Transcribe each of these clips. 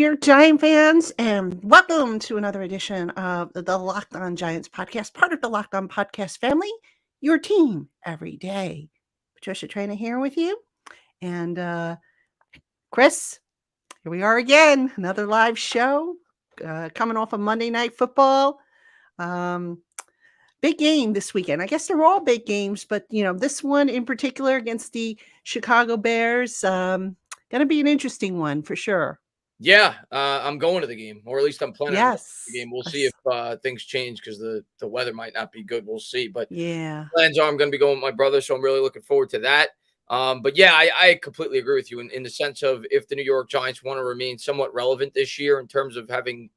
here, Giant fans, and welcome to another edition of the LockedOn Giants podcast, part of the LockedOn podcast family, your team every day. Patricia Traina here with you. And Chris, here we are again, another live show coming off of Monday Night Football. Big game this weekend. I guess they're all big games, but, this one in particular against the Chicago Bears, going to be an interesting one for sure. Yeah, I'm going to the game, or at least I'm planning on going to the Yes. game. We'll see if things change because the weather might not be good. We'll see. But Yeah. plans are I'm going to be going with my brother, so I'm really looking forward to that. But yeah, I completely agree with you in the sense of if the New York Giants want to remain somewhat relevant this year in terms of having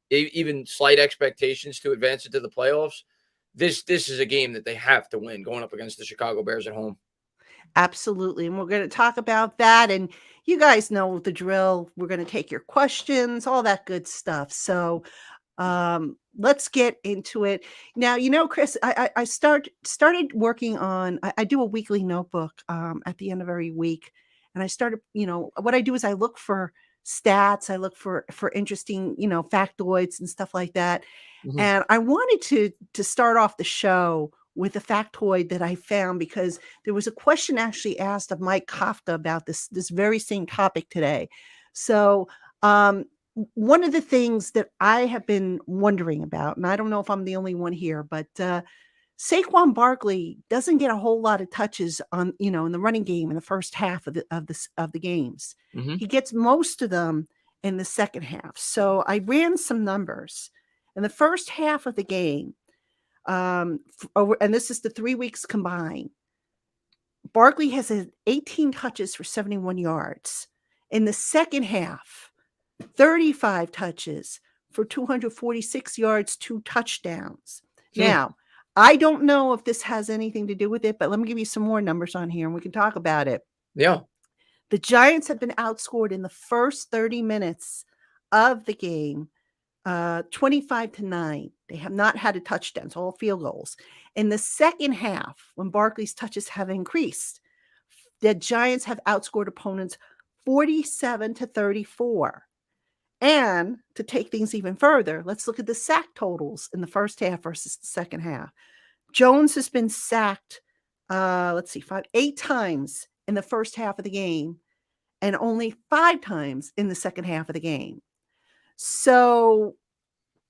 even slight expectations to advance into the playoffs, this is a game that they have to win going up against the Chicago Bears at home. Absolutely. And we're going to talk about that. And you guys know the drill. We're going to take your questions, all that good stuff. So let's get into it. Now, Chris, I started working on, I do a weekly notebook at the end of every week. And I started, what I do is I look for stats. I look for interesting, factoids and stuff like that. Mhm. And I wanted to start off the show with a factoid that I found because there was a question actually asked of Mike Kafka about this very same topic today. So one of the things that I have been wondering about, and I don't know if I'm the only one here, but Saquon Barkley doesn't get a whole lot of touches on, in the running game in the first half of the games. Mhm. He gets most of them in the second half. So I ran some numbers. In the first half of the game, and this is the 3 weeks combined, Barkley has 18 touches for 71 yards. In the second half, 35 touches for 246 yards, 2 touchdowns. Now, I don't know if this has anything to do with it, but let me give you some more numbers on here and we can talk about it. Yeah. The Giants have been outscored in the first 30 minutes of the game 25-9. They have not had a touchdown, so all field goals. In the second half, when Barkley's touches have increased, the Giants have outscored opponents 47-34. And to take things even further, let's look at the sack totals in the first half versus the second half. Jones has been sacked, 8 times in the first half of the game and only 5 times in the second half of the game. So,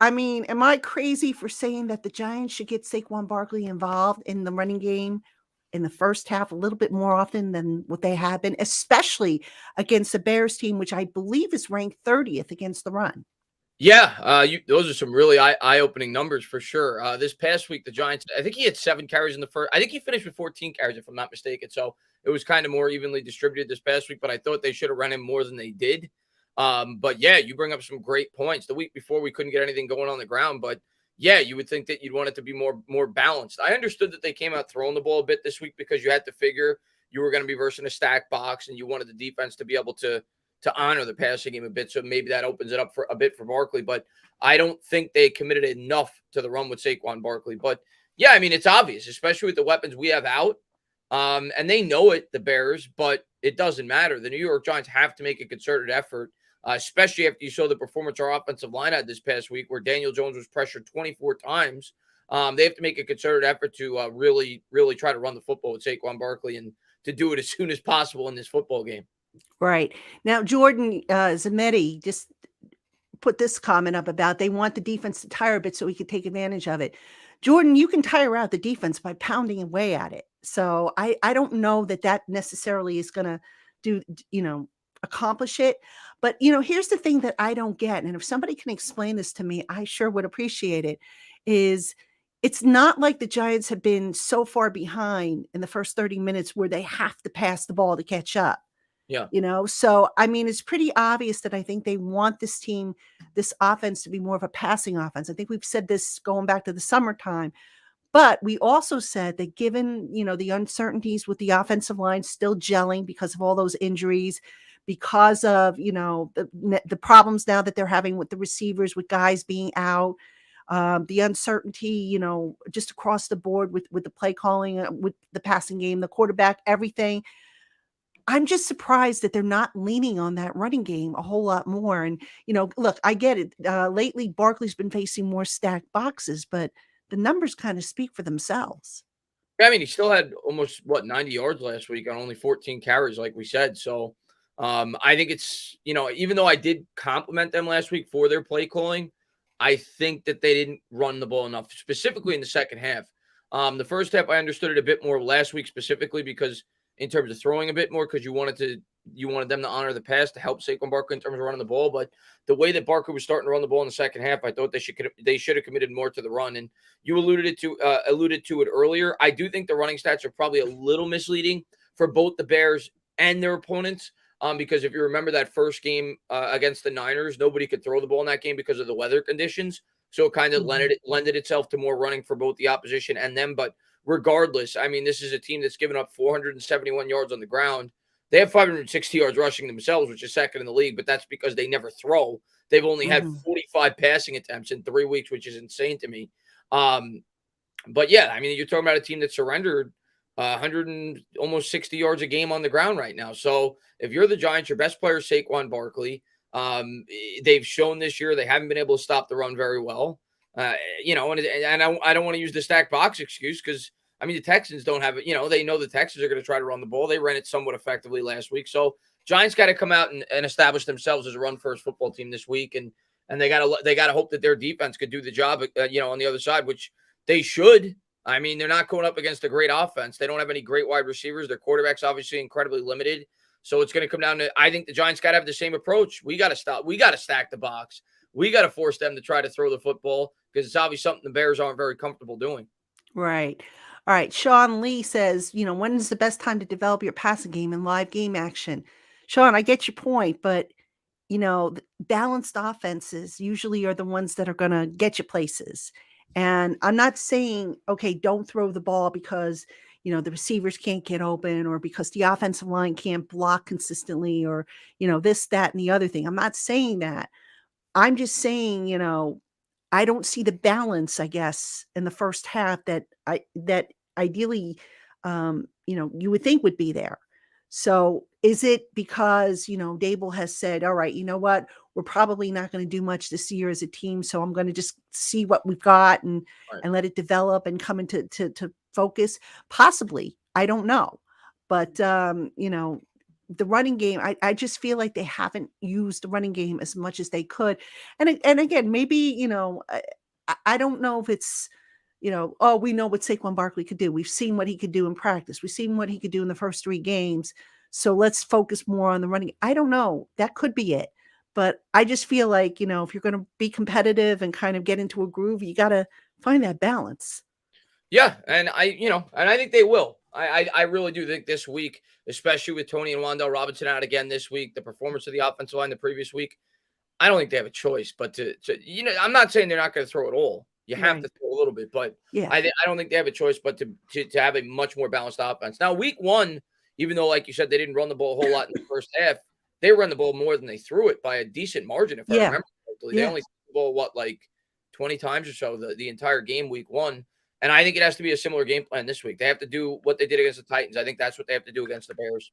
I mean, am I crazy for saying that the Giants should get Saquon Barkley involved in the running game in the first half a little bit more often than what they have been, especially against the Bears team, which I believe is ranked 30th against the run? Yeah, those are some really eye-opening numbers for sure. This past week, the Giants, I think he had 7 carries in the first. I think he finished with 14 carries, if I'm not mistaken. So it was kind of more evenly distributed this past week, but I thought they should have run him more than they did. But yeah, you bring up some great points. The week before, we couldn't get anything going on the ground, but yeah, you would think that you'd want it to be more balanced. I understood that they came out throwing the ball a bit this week because you had to figure you were going to be versing a stack box and you wanted the defense to be able to honor the passing game a bit. So maybe that opens it up for a bit for Barkley, but I don't think they committed enough to the run with Saquon Barkley. But yeah, I mean, it's obvious, especially with the weapons we have out. And they know it, the Bears, but it doesn't matter. The New York Giants have to make a concerted effort, especially after you saw the performance our offensive line had this past week where Daniel Jones was pressured 24 times. They have to make a concerted effort to really try to run the football with Saquon Barkley and to do it as soon as possible in this football game. Right. Now, Jordan Zametti just put this comment up about they want the defense to tire a bit so we could take advantage of it. Jordan, you can tire out the defense by pounding away at it. So I don't know that necessarily is going to accomplish it. But, here's the thing that I don't get. And if somebody can explain this to me, I sure would appreciate it, is it's not like the Giants have been so far behind in the first 30 minutes where they have to pass the ball to catch up. Yeah. So, I mean, it's pretty obvious that I think they want this offense to be more of a passing offense. I think we've said this going back to the summertime, but we also said that given, the uncertainties with the offensive line still gelling because of all those injuries, because of, the problems now that they're having with the receivers, with guys being out, the uncertainty, just across the board with the play calling, with the passing game, the quarterback, everything. I'm just surprised that they're not leaning on that running game a whole lot more. And, look, I get it. Lately, Barkley's been facing more stacked boxes, but the numbers kind of speak for themselves. Yeah, I mean, he still had almost 90 yards last week on only 14 carries, like we said. So I think it's, even though I did compliment them last week for their play calling, I think that they didn't run the ball enough, specifically in the second half. The first half, I understood it a bit more last week, specifically because in terms of throwing a bit more, because you wanted them to honor the pass to help Saquon Barkley in terms of running the ball. But the way that Barkley was starting to run the ball in the second half, I thought they should have committed more to the run. And you alluded to it earlier. I do think the running stats are probably a little misleading for both the Bears and their opponents. Because if you remember that first game against the Niners, nobody could throw the ball in that game because of the weather conditions. So it kind of lended itself to more running for both the opposition and them. But regardless, I mean, this is a team that's given up 471 yards on the ground. They have 560 yards rushing themselves, which is second in the league, but that's because they never throw. They've only had 45 passing attempts in 3 weeks, which is insane to me. But yeah, I mean, you're talking about a team that surrendered 100 and almost 60 yards a game on the ground right now. So if you're the Giants, your best player is Saquon Barkley. They've shown this year they haven't been able to stop the run very well. And I don't want to use the stacked box excuse because I mean the Texans don't have it. They know the Texans are going to try to run the ball. They ran it somewhat effectively last week. So Giants got to come out and establish themselves as a run first football team this week, and they got to hope that their defense could do the job. On the other side, which they should. I mean, they're not going up against a great offense. They don't have any great wide receivers. Their quarterback's obviously incredibly limited. So it's going to come down to, I think the Giants got to have the same approach. We got to stop. We got to stack the box. We got to force them to try to throw the football because it's obviously something the Bears aren't very comfortable doing. Right. All right. Sean Lee says, when is the best time to develop your passing game and live game action? Sean, I get your point, but balanced offenses usually are the ones that are going to get you places. And I'm not saying, okay, don't throw the ball because, the receivers can't get open or because the offensive line can't block consistently or, this, that, and the other thing. I'm not saying that. I'm just saying, I don't see the balance, I guess, in the first half that ideally, you would think would be there. So is it because, Dable has said, all right, you know what, we're probably not going to do much this year as a team. So I'm going to just see what we've got and let it develop and come into to focus. Possibly. I don't know. But, the running game, I just feel like they haven't used the running game as much as they could. And again, maybe, I don't know if it's, oh, we know what Saquon Barkley could do. We've seen what he could do in practice. We've seen what he could do in the first 3 games. So let's focus more on the running. I don't know. That could be it. But I just feel like, if you're going to be competitive and kind of get into a groove, you got to find that balance. Yeah. And I think they will. I really do think this week, especially with Tony and Wanda Robinson out again this week, the performance of the offensive line the previous week, I don't think they have a choice. But to I'm not saying they're not going to throw it all. You have to throw a little bit, but yeah, I don't think they have a choice but to have a much more balanced offense. Now, week 1, even though, like you said, they didn't run the ball a whole lot in the first half, they ran the ball more than they threw it by a decent margin, if I remember correctly. They only threw the ball, 20 times or so the entire game, week 1. And I think it has to be a similar game plan this week. They have to do what they did against the Titans. I think that's what they have to do against the Bears.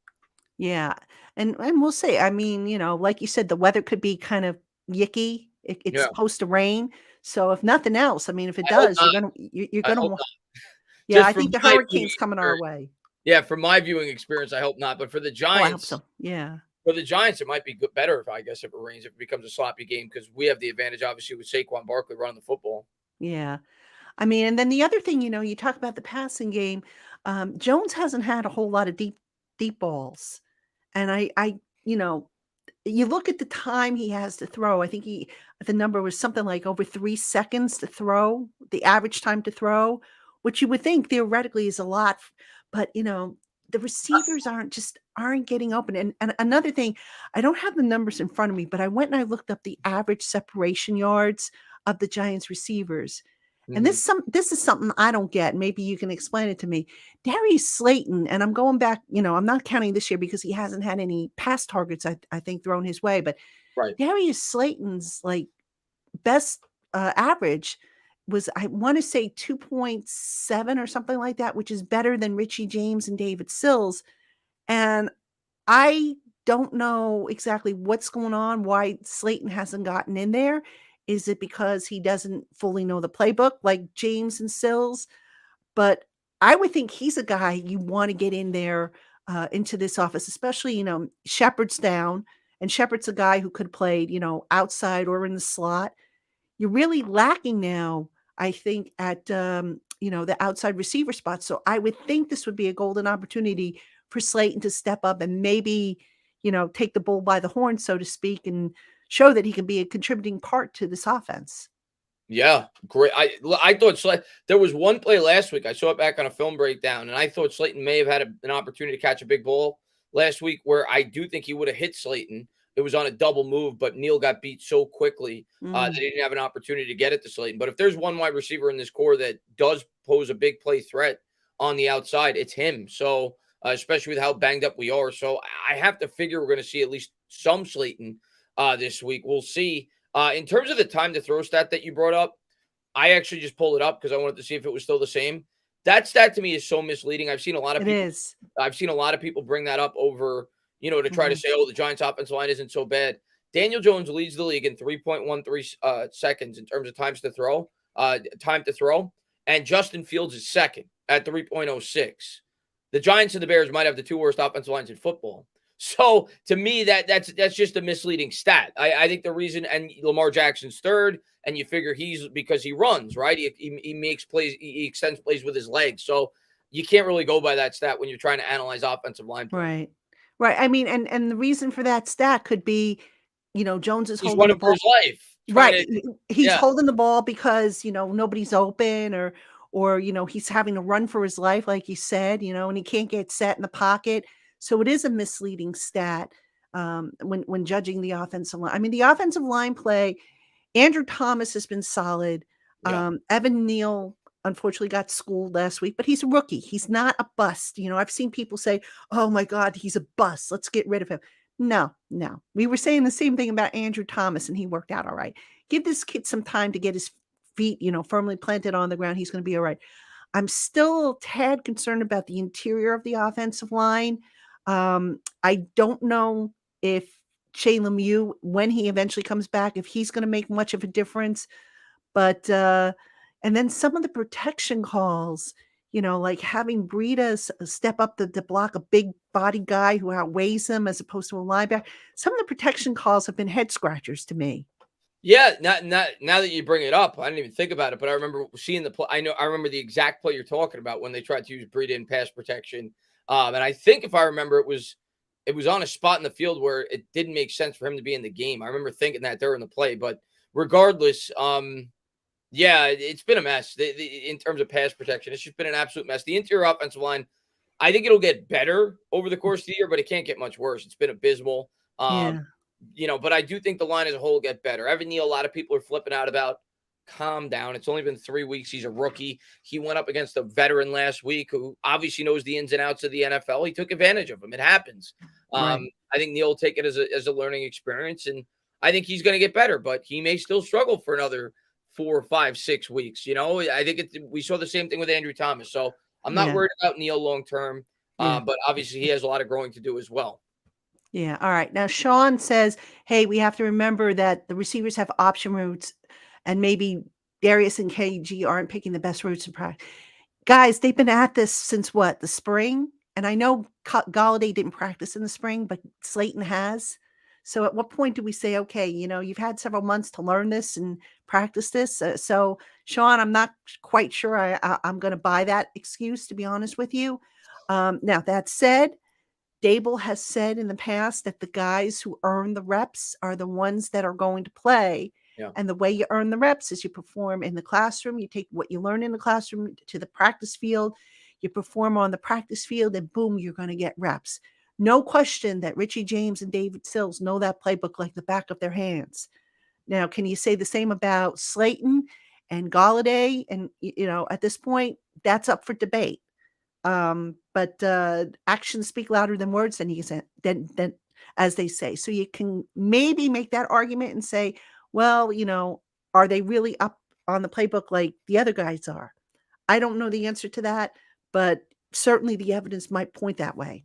Yeah. And we'll see. I mean, like you said, the weather could be kind of yicky. It's supposed to rain. So if nothing else, I mean, if it does, you're going to, yeah, I think the hurricane's coming our way. Yeah. From my viewing experience, I hope not. But for the Giants, I hope so. Yeah. For the Giants, it might be better if it rains, if it becomes a sloppy game, because we have the advantage, obviously, with Saquon Barkley running the football. Yeah. I mean, and then the other thing, you talk about the passing game. Jones hasn't had a whole lot of deep balls. And you look at the time he has to throw. I think the number was something like over 3 seconds to throw, the average time to throw, which you would think theoretically is a lot. But, the receivers aren't getting open. And another thing, I don't have the numbers in front of me, but I went and I looked up the average separation yards of the Giants receivers. And this is something I don't get. Maybe you can explain it to me. Darius Slayton, and I'm going back, I'm not counting this year because he hasn't had any pass targets, I think, thrown his way. But Darius Slayton's best average was, I want to say 2.7 or something like that, which is better than Richie James and David Sills. And I don't know exactly what's going on, why Slayton hasn't gotten in there. Is it because he doesn't fully know the playbook like James and Sills? But I would think he's a guy you want to get in there into this office, especially, Shepard's down, and Shepard's a guy who could have played, outside or in the slot. You're really lacking now, I think, at the outside receiver spot. So I would think this would be a golden opportunity for Slayton to step up and maybe, take the bull by the horn, so to speak, and show that he can be a contributing part to this offense. Yeah, great. I thought there was one play last week. I saw it back on a film breakdown, and I thought Slayton may have had an opportunity to catch a big ball last week where I do think he would have hit Slayton. It was on a double move, but Neal got beat so quickly that he didn't have an opportunity to get it to Slayton. But if there's one wide receiver in this core that does pose a big play threat on the outside, it's him. So, especially with how banged up we are. So, I have to figure we're going to see at least some Slayton this week. We'll see. In terms of the time to throw stat that you brought up, I actually just pulled it up because I wanted to see if it was still the same. That stat to me is so misleading. I've seen a lot of It people. is. I've seen a lot of people bring that up over, to try to say, oh, the Giants' offensive line isn't so bad. Daniel Jones leads the league in 3.13 seconds in terms of time to throw, and Justin Fields is second at 3.06. The Giants and the Bears might have the two worst offensive lines in football. So to me, that's just a misleading stat. I think the reason, and Lamar Jackson's third, and you figure he's because he runs, right? He makes plays, he extends plays with his legs. So you can't really go by that stat when you're trying to analyze offensive line play. Right. Right. I mean, and the reason for that stat could be, Jones is He's holding the running for ball. his life, trying Right. to, He's yeah. holding the ball because, nobody's open, or he's having to run for his life, like you said, and he can't get set in the pocket. So it is a misleading stat when judging the offensive line. I mean, the offensive line play, Andrew Thomas has been solid. Yeah. Evan Neal unfortunately got schooled last week, but he's a rookie. He's not a bust. I've seen people say, "Oh my God, he's a bust. Let's get rid of him." No, no. We were saying the same thing about Andrew Thomas, and he worked out all right. Give this kid some time to get his feet, firmly planted on the ground. He's going to be all right. I'm still a tad concerned about the interior of the offensive line. I don't know if Shea Lemieux, when he eventually comes back, if he's going to make much of a difference. But and then some of the protection calls, like having Breida step up to block a big body guy who outweighs him as opposed to a linebacker. Some of the protection calls have been head scratchers to me. Yeah, not now that you bring it up, I didn't even think about it, but I remember seeing the play. I remember the exact play you're talking about when they tried to use Breida in pass protection. And I think if I remember, it was on a spot in the field where it didn't make sense for him to be in the game. I remember thinking that during the play, but regardless, yeah, it's been a mess in terms of pass protection. It's just been an absolute mess. The interior offensive line, I think it'll get better over the course of the year, but it can't get much worse. It's been abysmal. Um, Yeah. but I do think the line as a whole will get better. Evan Neal, a lot of people are flipping out about. Calm down. It's only been 3 weeks. He's a rookie. He went up against a veteran last week who obviously knows the ins and outs of the NFL. He took advantage of him. It happens. Right. I think Neal will take it as a learning experience, and I think he's going to get better, but he may still struggle for another 4, 5, 6 weeks. I think we saw the same thing with Andrew Thomas. So I'm not Yeah. worried about Neal long term, Yeah. but obviously he has a lot of growing to do as well. Yeah. All right. Now, Sean says, hey, we have to remember that the receivers have option routes, and maybe Darius and KG aren't picking the best routes in practice. Guys, they've been at this since what? The spring? And I know Golladay didn't practice in the spring, but Slayton has. So at what point do we say, okay, you've had several months to learn this and practice this? So, Sean, I'm not quite sure I'm going to buy that excuse, to be honest with you. Now, that said, Dable has said in the past that the guys who earn the reps are the ones that are going to play. Yeah. And the way you earn the reps is you perform in the classroom. You take what you learn in the classroom to the practice field. You perform on the practice field, and boom, you're going to get reps. No question that Richie James and David Sills know that playbook like the back of their hands. Now, can you say the same about Slayton and Golladay? And, at this point, that's up for debate. But actions speak louder than words, than as they say. So you can maybe make that argument and say, well, are they really up on the playbook like the other guys are? I don't know the answer to that, but certainly the evidence might point that way.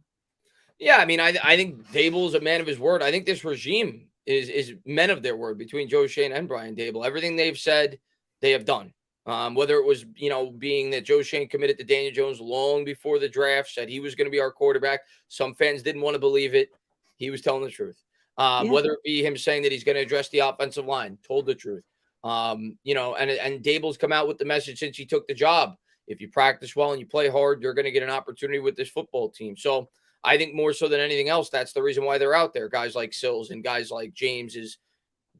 Yeah, I mean, I think Dable is a man of his word. I think this regime is men of their word between Joe Schoen and Brian Dable. Everything they've said, they have done. Whether it was, being that Joe Schoen committed to Daniel Jones long before the draft, said he was going to be our quarterback. Some fans didn't want to believe it. He was telling the truth. Yeah. Whether it be him saying that he's going to address the offensive line, told the truth. And Dable's come out with the message since he took the job. If you practice well and you play hard, you're going to get an opportunity with this football team. So I think more so than anything else, that's the reason why they're out there. Guys like Sills and guys like James is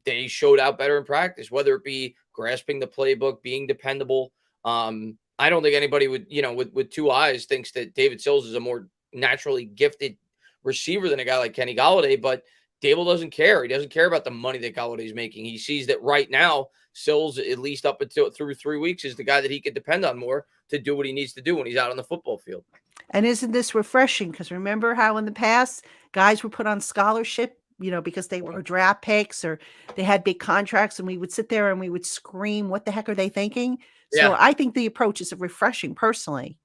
they showed out better in practice, whether it be grasping the playbook, being dependable. I don't think anybody would, with two eyes thinks that David Sills is a more naturally gifted receiver than a guy like Kenny Golladay, but Dable doesn't care. He doesn't care about the money that Galladay's making. He sees that right now, Sills, at least up until through 3 weeks, is the guy that he could depend on more to do what he needs to do when he's out on the football field. And isn't this refreshing? Because remember how in the past guys were put on scholarship, because they were draft picks or they had big contracts, and we would sit there and we would scream, what the heck are they thinking? So Yeah. I think the approach is refreshing personally.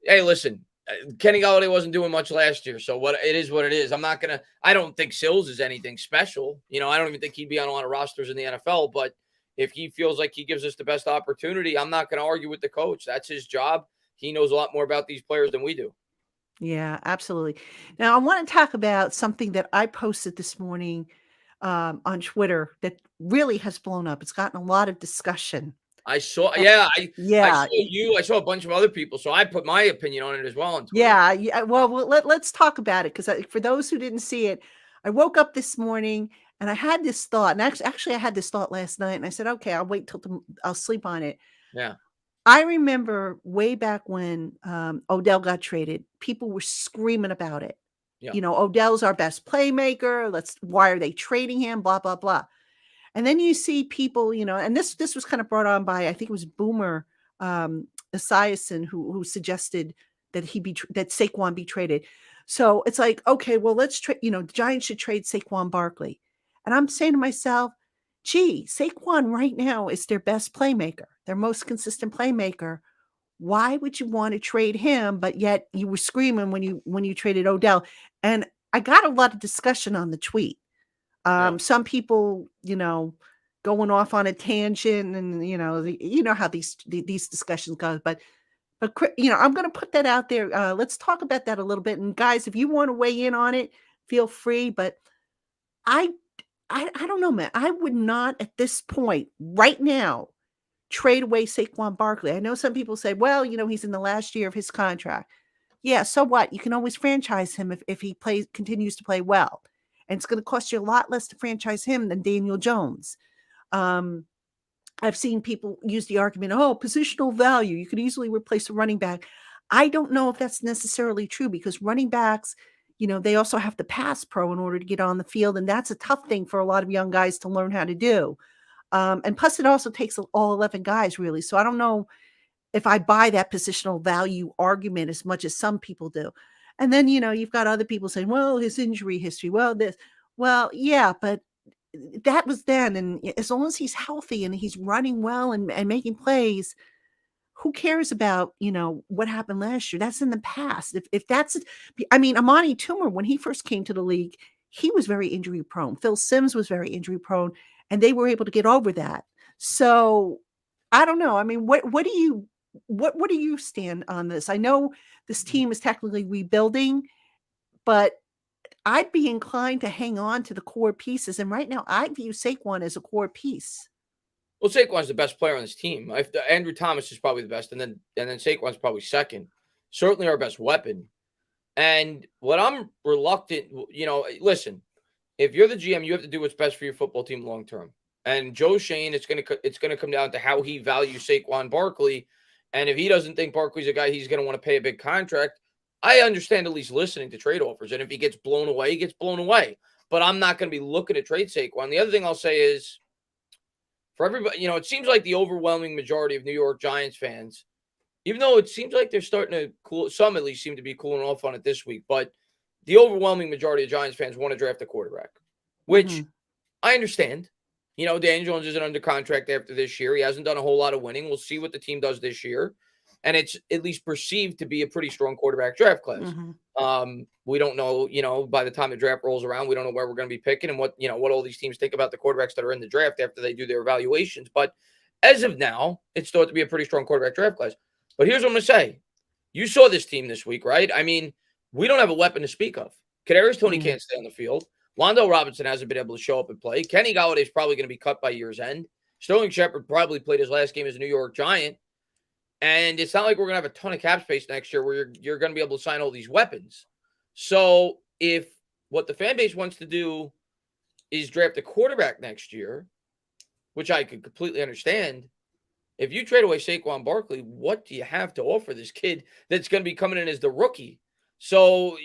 Hey, listen, Kenny Golladay wasn't doing much last year, so what it is. I don't think Sills is anything special. I don't even think he'd be on a lot of rosters in the NFL, but if he feels like he gives us the best opportunity, I'm not going to argue with the coach. That's his job. He knows a lot more about these players than we do. Yeah, absolutely. Now, I want to talk about something that I posted this morning on Twitter that really has blown up. It's gotten a lot of discussion. I saw, And- I yeah, saw you. I saw a bunch of other people, so I put my opinion on it as well on Twitter. yeah. Well, let's talk about it because for those who didn't see it, I woke up this morning and I had this thought, and actually, I had this thought last night, and I said, okay, I'll wait till I'll sleep on it. Yeah. I remember way back when Odell got traded, people were screaming about it. Yeah. Odell's our best playmaker. Why are they trading him? Blah, blah, blah. And then you see people, and this was kind of brought on by, I think it was Boomer Esiason who suggested that that Saquon be traded. So it's like, okay, well, let's trade, the Giants should trade Saquon Barkley. And I'm saying to myself, gee, Saquon right now is their best playmaker, their most consistent playmaker. Why would you want to trade him? But yet you were screaming when you traded Odell. And I got a lot of discussion on the tweet. Some people, going off on a tangent, and how these discussions go. But I'm going to put that out there. Let's talk about that a little bit. And guys, if you want to weigh in on it, feel free. But I don't know, man. I would not at this point right now trade away Saquon Barkley. I know some people say, well, he's in the last year of his contract. Yeah, so what? You can always franchise him if he continues to play well. And it's going to cost you a lot less to franchise him than Daniel Jones. I've seen people use the argument, positional value. You could easily replace a running back. I don't know if that's necessarily true because running backs, they also have to pass pro in order to get on the field. And that's a tough thing for a lot of young guys to learn how to do. And plus, it also takes all 11 guys, really. So I don't know if I buy that positional value argument as much as some people do. And then, you've got other people saying, well, his injury history, well, yeah, but that was then. And as long as he's healthy and he's running well and making plays, who cares about, what happened last year? That's in the past. If that's, Amani Toomer, when he first came to the league, he was very injury prone. Phil Simms was very injury prone, and they were able to get over that. So I don't know. I mean, what do you stand on this? I know this team is technically rebuilding, but I'd be inclined to hang on to the core pieces. And right now I view Saquon as a core piece. Well, Saquon's the best player on this team. Andrew Thomas is probably the best, and then Saquon's probably second. Certainly our best weapon. And what I'm reluctant, listen, if you're the GM, you have to do what's best for your football team long term. And Joe Schoen, it's gonna come down to how he values Saquon Barkley. And if he doesn't think Barkley's a guy he's gonna want to pay a big contract, I understand at least listening to trade offers. And if he gets blown away, he gets blown away. But I'm not going to be looking to trade Saquon. The other thing I'll say is, for everybody, it seems like the overwhelming majority of New York Giants fans, even though it seems like they're starting to cool, some at least seem to be cooling off on it this week, but the overwhelming majority of Giants fans want to draft a quarterback, which I understand. Daniel Jones isn't under contract after this year. He hasn't done a whole lot of winning. We'll see what the team does this year. And it's at least perceived to be a pretty strong quarterback draft class. We don't know, by the time the draft rolls around, we don't know where we're going to be picking and what all these teams think about the quarterbacks that are in the draft after they do their evaluations. But as of now, it's thought to be a pretty strong quarterback draft class. But here's what I'm going to say. You saw this team this week, right? I mean, we don't have a weapon to speak of. Kadarius Toney can't stay on the field. Wanda Robinson hasn't been able to show up and play. Kenny Golladay is probably going to be cut by year's end. Sterling Shepard probably played his last game as a New York Giant. And it's not like we're going to have a ton of cap space next year where you're going to be able to sign all these weapons. So if what the fan base wants to do is draft a quarterback next year, which I could completely understand, if you trade away Saquon Barkley, what do you have to offer this kid that's going to be coming in as the rookie? So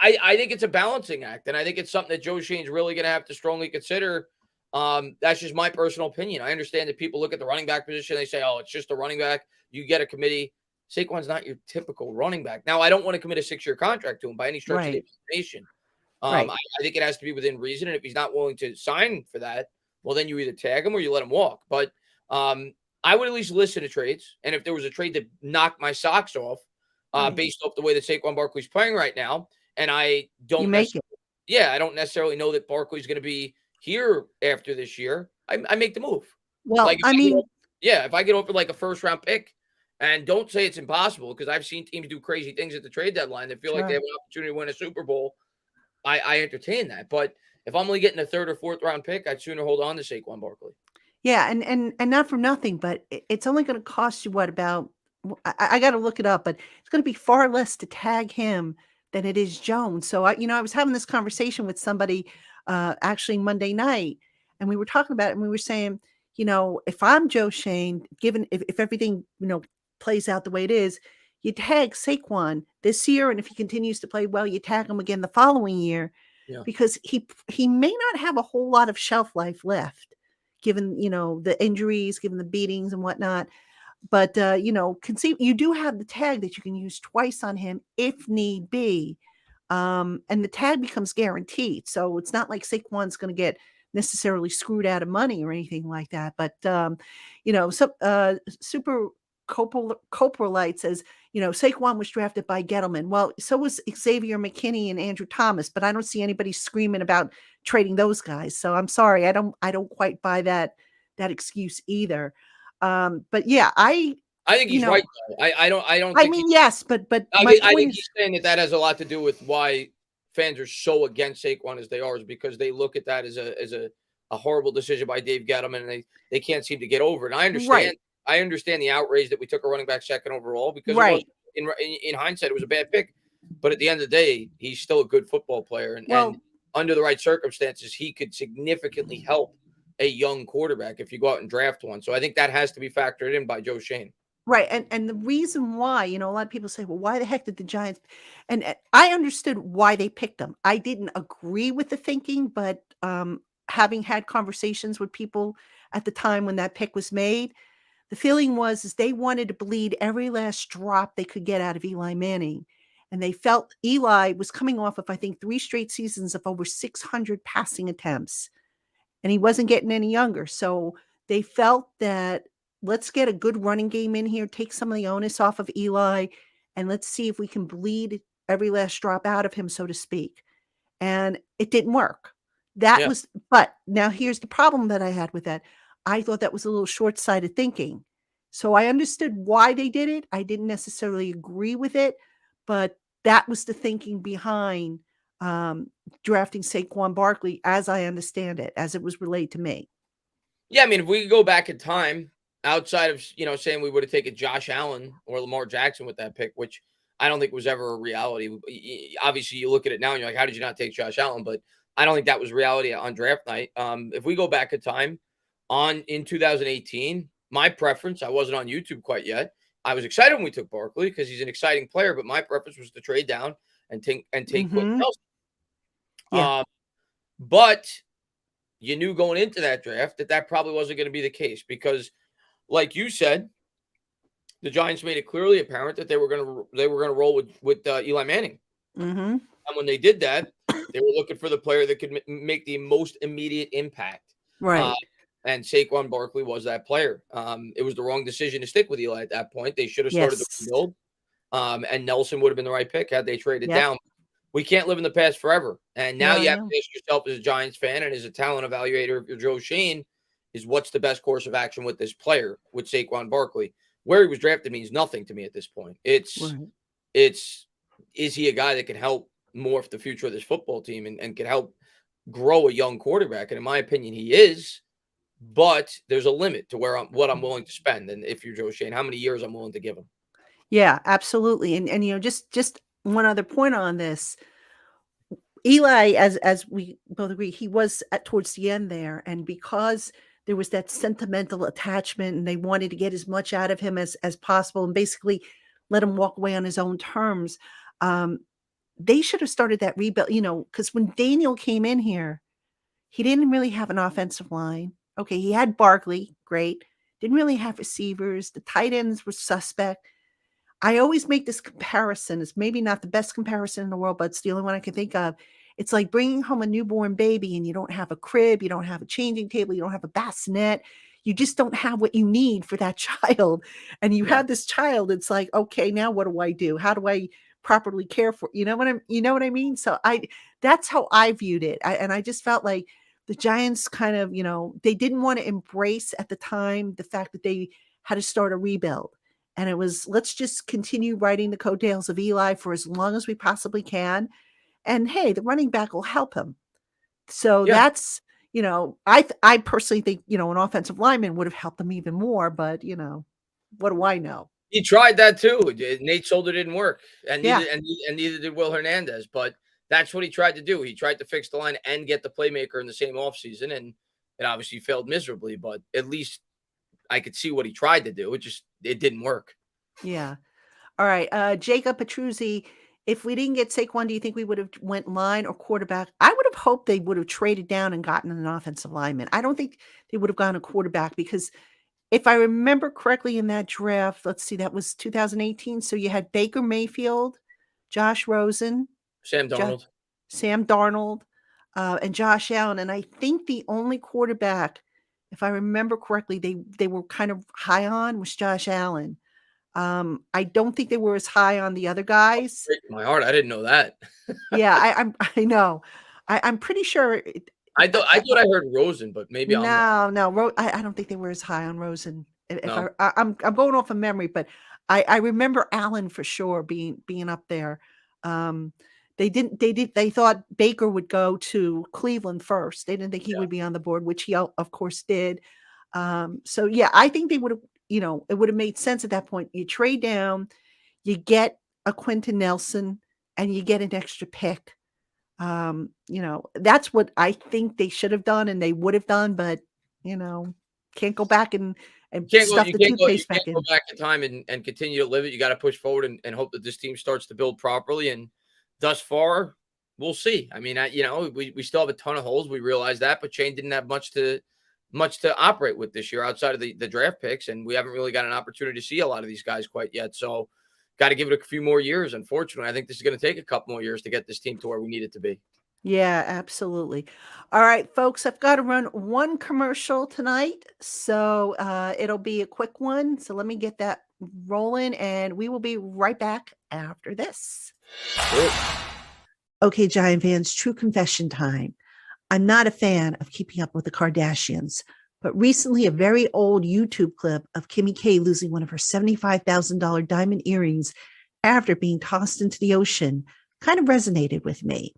I think it's a balancing act, and I think it's something that Joe Shane's really going to have to strongly consider. That's just my personal opinion. I understand that people look at the running back position, they say, oh, it's just a running back. You get a committee. Saquon's not your typical running back. Now, I don't want to commit a 6-year contract to him by any stretch of the imagination. I think it has to be within reason, and if he's not willing to sign for that, well, then you either tag him or you let him walk. But I would at least listen to trades, and if there was a trade that knocked my socks off based off the way that Saquon Barkley's playing right now, and I don't I don't necessarily know that Barkley's going to be here after this year, I make the move. Well, like, if I get offered like a first-round pick, and don't say it's impossible, because I've seen teams do crazy things at the trade deadline that feel like they have an opportunity to win a Super Bowl. I entertain that. But if I'm only getting a 3rd or 4th round pick, I'd sooner hold on to Saquon Barkley. Yeah, and not for nothing, but it's only going to cost you about I got to look it up, but it's going to be far less to tag him than it is Jones. So I was having this conversation with somebody actually Monday night, and we were talking about it, and we were saying, if I'm Joe Shane, given if everything plays out the way it is, you tag Saquon this year, and if he continues to play well, you tag him again the following year, because he may not have a whole lot of shelf life left, given the injuries, given the beatings and whatnot. But you do have the tag that you can use twice on him if need be, and the tag becomes guaranteed. So it's not like Saquon's going to get necessarily screwed out of money or anything like that. But Super Coprolite says, Saquon was drafted by Gettleman. Well, so was Xavier McKinney and Andrew Thomas, but I don't see anybody screaming about trading those guys. So I'm sorry, I don't quite buy that excuse either. But yeah, I think he's right. I don't. I mean, yes, but I think he's saying that has a lot to do with why fans are so against Saquon as they are, is because they look at that as a horrible decision by Dave Gettleman, and they can't seem to get over it. And I understand. Right. I understand the outrage that we took a running back 2nd overall, because it was, in hindsight, it was a bad pick. But at the end of the day, he's still a good football player, and under the right circumstances, he could significantly help a young quarterback if you go out and draft one. So I think that has to be factored in by Joe Shane. Right. And the reason why, a lot of people say, well, why the heck did the Giants? And I understood why they picked them. I didn't agree with the thinking, but having had conversations with people at the time when that pick was made, the feeling was they wanted to bleed every last drop they could get out of Eli Manning. And they felt Eli was coming off of, I think, 3 straight seasons of over 600 passing attempts. And he wasn't getting any younger. So they felt that let's get a good running game in here, take some of the onus off of Eli, and let's see if we can bleed every last drop out of him, so to speak. And it didn't work. But now here's the problem that I had with that. I thought that was a little short-sighted thinking. So I understood why they did it. I didn't necessarily agree with it, but that was the thinking behind drafting Saquon Barkley, as I understand it, as it was relayed to me. Yeah, I mean, if we could go back in time, outside of saying we would have taken Josh Allen or Lamar Jackson with that pick, which I don't think was ever a reality. Obviously, you look at it now and you're like, how did you not take Josh Allen? But I don't think that was reality on draft night. If we go back in time, in 2018, my preference, I wasn't on YouTube quite yet. I was excited when we took Barkley because he's an exciting player, but my preference was to trade down and take Quentin Nelson. Yeah. But you knew going into that draft that probably wasn't going to be the case, because, like you said, the Giants made it clearly apparent that they were going to roll with Eli Manning. Mm-hmm. And when they did that, they were looking for the player that could make the most immediate impact. Right. And Saquon Barkley was that player. It was the wrong decision to stick with Eli at that point. They should have started the rebuild. And Nelson would have been the right pick had they traded down. we can't live in the past forever. And now No, you have no. to ask yourself as a Giants fan and as a talent evaluator, if you're Joe Shane, is what's the best course of action with this player, with Saquon Barkley? Where he was drafted means nothing to me at this point. Right. It's is he a guy that can help morph the future of this football team and can help grow a young quarterback? And in my opinion, he is. But there's a limit to what I'm willing to spend. And if you're Joe Shane, how many years I'm willing to give him. Yeah, absolutely. And just one other point on this. Eli, as we both agree, he was at towards the end there, and because there was that sentimental attachment, and they wanted to get as much out of him as possible, and basically let him walk away on his own terms. Um, they should have started that rebuild, because when Daniel came in here, he didn't really have an offensive line. Okay, he had Barkley, great. Didn't really have receivers. The tight ends were suspect. I always make this comparison. It's maybe not the best comparison in the world, but it's the only one I can think of. It's like bringing home a newborn baby and you don't have a crib, you don't have a changing table, you don't have a bassinet. You just don't have what you need for that child. And you Yeah. have this child. It's like, okay, now what do I do? How do I properly care for, you know what I mean? So that's how I viewed it. And I just felt like the Giants kind of, they didn't want to embrace at the time the fact that they had to start a rebuild. And it was, let's just continue riding the coattails of Eli for as long as we possibly can. And hey, the running back will help him. So Yeah. that's, I personally think, an offensive lineman would have helped them even more, but what do I know? He tried that too. Nate Solder didn't work, and Yeah. neither did Will Hernandez. But that's what he tried to do. He tried to fix the line and get the playmaker in the same offseason, and it obviously failed miserably. But at least I could see what he tried to do. It didn't work. Yeah. All right. Jacob Petruzzi, if we didn't get Saquon, do you think we would have went line or quarterback? I would have hoped they would have traded down and gotten an offensive lineman. I don't think they would have gone a quarterback because if I remember correctly in that draft, let's see, that was 2018. So you had Baker Mayfield, Josh Rosen, Sam Darnold. Sam Darnold, and Josh Allen. And I think the only quarterback, if I remember correctly, they were kind of high on was Josh Allen. I don't think they were as high on the other guys. My heart, I didn't know that. Yeah, I know. I'm pretty sure. I thought I heard Rosen, but maybe I'm wrong. No. I don't think they were as high on Rosen. If No. I'm going off of memory, but I remember Allen for sure being up there. They thought Baker would go to Cleveland first. They didn't think he would be on the board, which he of course did. So yeah, I think they would have, it would have made sense at that point. You trade down, you get a Quentin Nelson, and you get an extra pick. That's what I think they should have done and they would have done, but can't go back and stuff the toothpaste back in. Go back in time and continue to live it. You got to push forward and hope that this team starts to build properly. And thus far, we'll see. I mean, we still have a ton of holes. We realize that, but Shane didn't have much to operate with this year outside of the draft picks, and we haven't really got an opportunity to see a lot of these guys quite yet. So got to give it a few more years. Unfortunately, I think this is going to take a couple more years to get this team to where we need it to be. Yeah, absolutely. All right, folks, I've got to run one commercial tonight, so it'll be a quick one. So let me get that rolling, and we will be right back after this. Good. Okay, Giant fans, true confession time. I'm not a fan of Keeping Up with the Kardashians, but recently a very old YouTube clip of Kimmy K losing one of her $75,000 diamond earrings after being tossed into the ocean kind of resonated with me.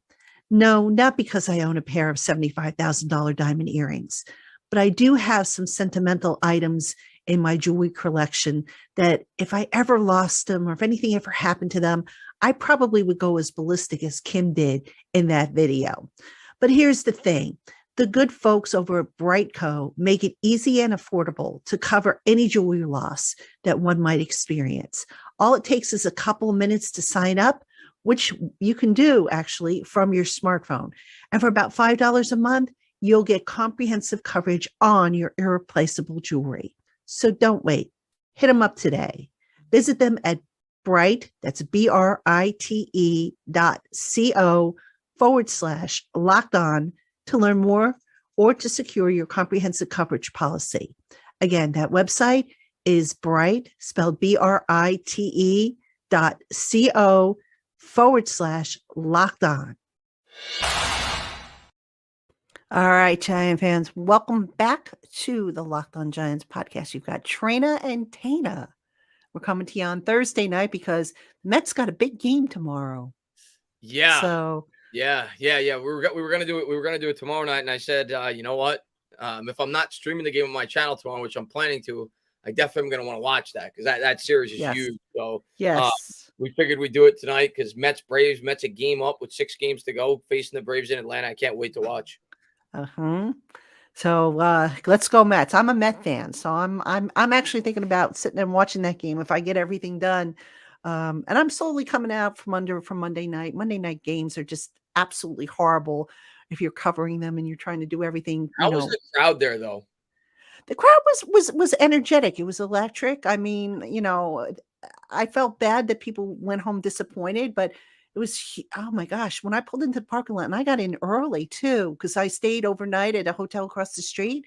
No, not because I own a pair of $75,000 diamond earrings, but I do have some sentimental items in my jewelry collection that if I ever lost them or if anything ever happened to them, I probably would go as ballistic as Kim did in that video. But here's the thing. The good folks over at Brightco make it easy and affordable to cover any jewelry loss that one might experience. All it takes is a couple of minutes to sign up, which you can do actually from your smartphone. And for about $5 a month, you'll get comprehensive coverage on your irreplaceable jewelry. So don't wait. Hit them up today. Visit them at Bright, that's BRITE.co/LockedOn to learn more or to secure your comprehensive coverage policy. Again, that website is Bright, spelled BRITE.co/LockedOn patreon.com/LockedOn. All right, Giant fans, welcome back to the LockedOn Giants podcast. You've got Traina and Tainah. We're coming to you on Thursday night because the Mets got a big game tomorrow. Yeah. So Yeah. We were gonna do it. We were gonna do it tomorrow night, and I said, you know what? If I'm not streaming the game on my channel tomorrow, which I'm planning to, I definitely am gonna want to watch that because that series is yes. huge. So Yes. we figured we'd do it tonight because Mets Braves. Mets a game up with 6 games to go, facing the Braves in Atlanta. I can't wait to watch. So let's go Mets. I'm a Met fan, so I'm actually thinking about sitting and watching that game if I get everything done. And I'm slowly coming out from Monday night. Monday night games are just absolutely horrible if you're covering them and you're trying to do everything. How was the crowd there, though? The crowd was energetic. It was electric. I mean, I felt bad that people went home disappointed, but it was, oh my gosh, when I pulled into the parking lot and I got in early too, because I stayed overnight at a hotel across the street,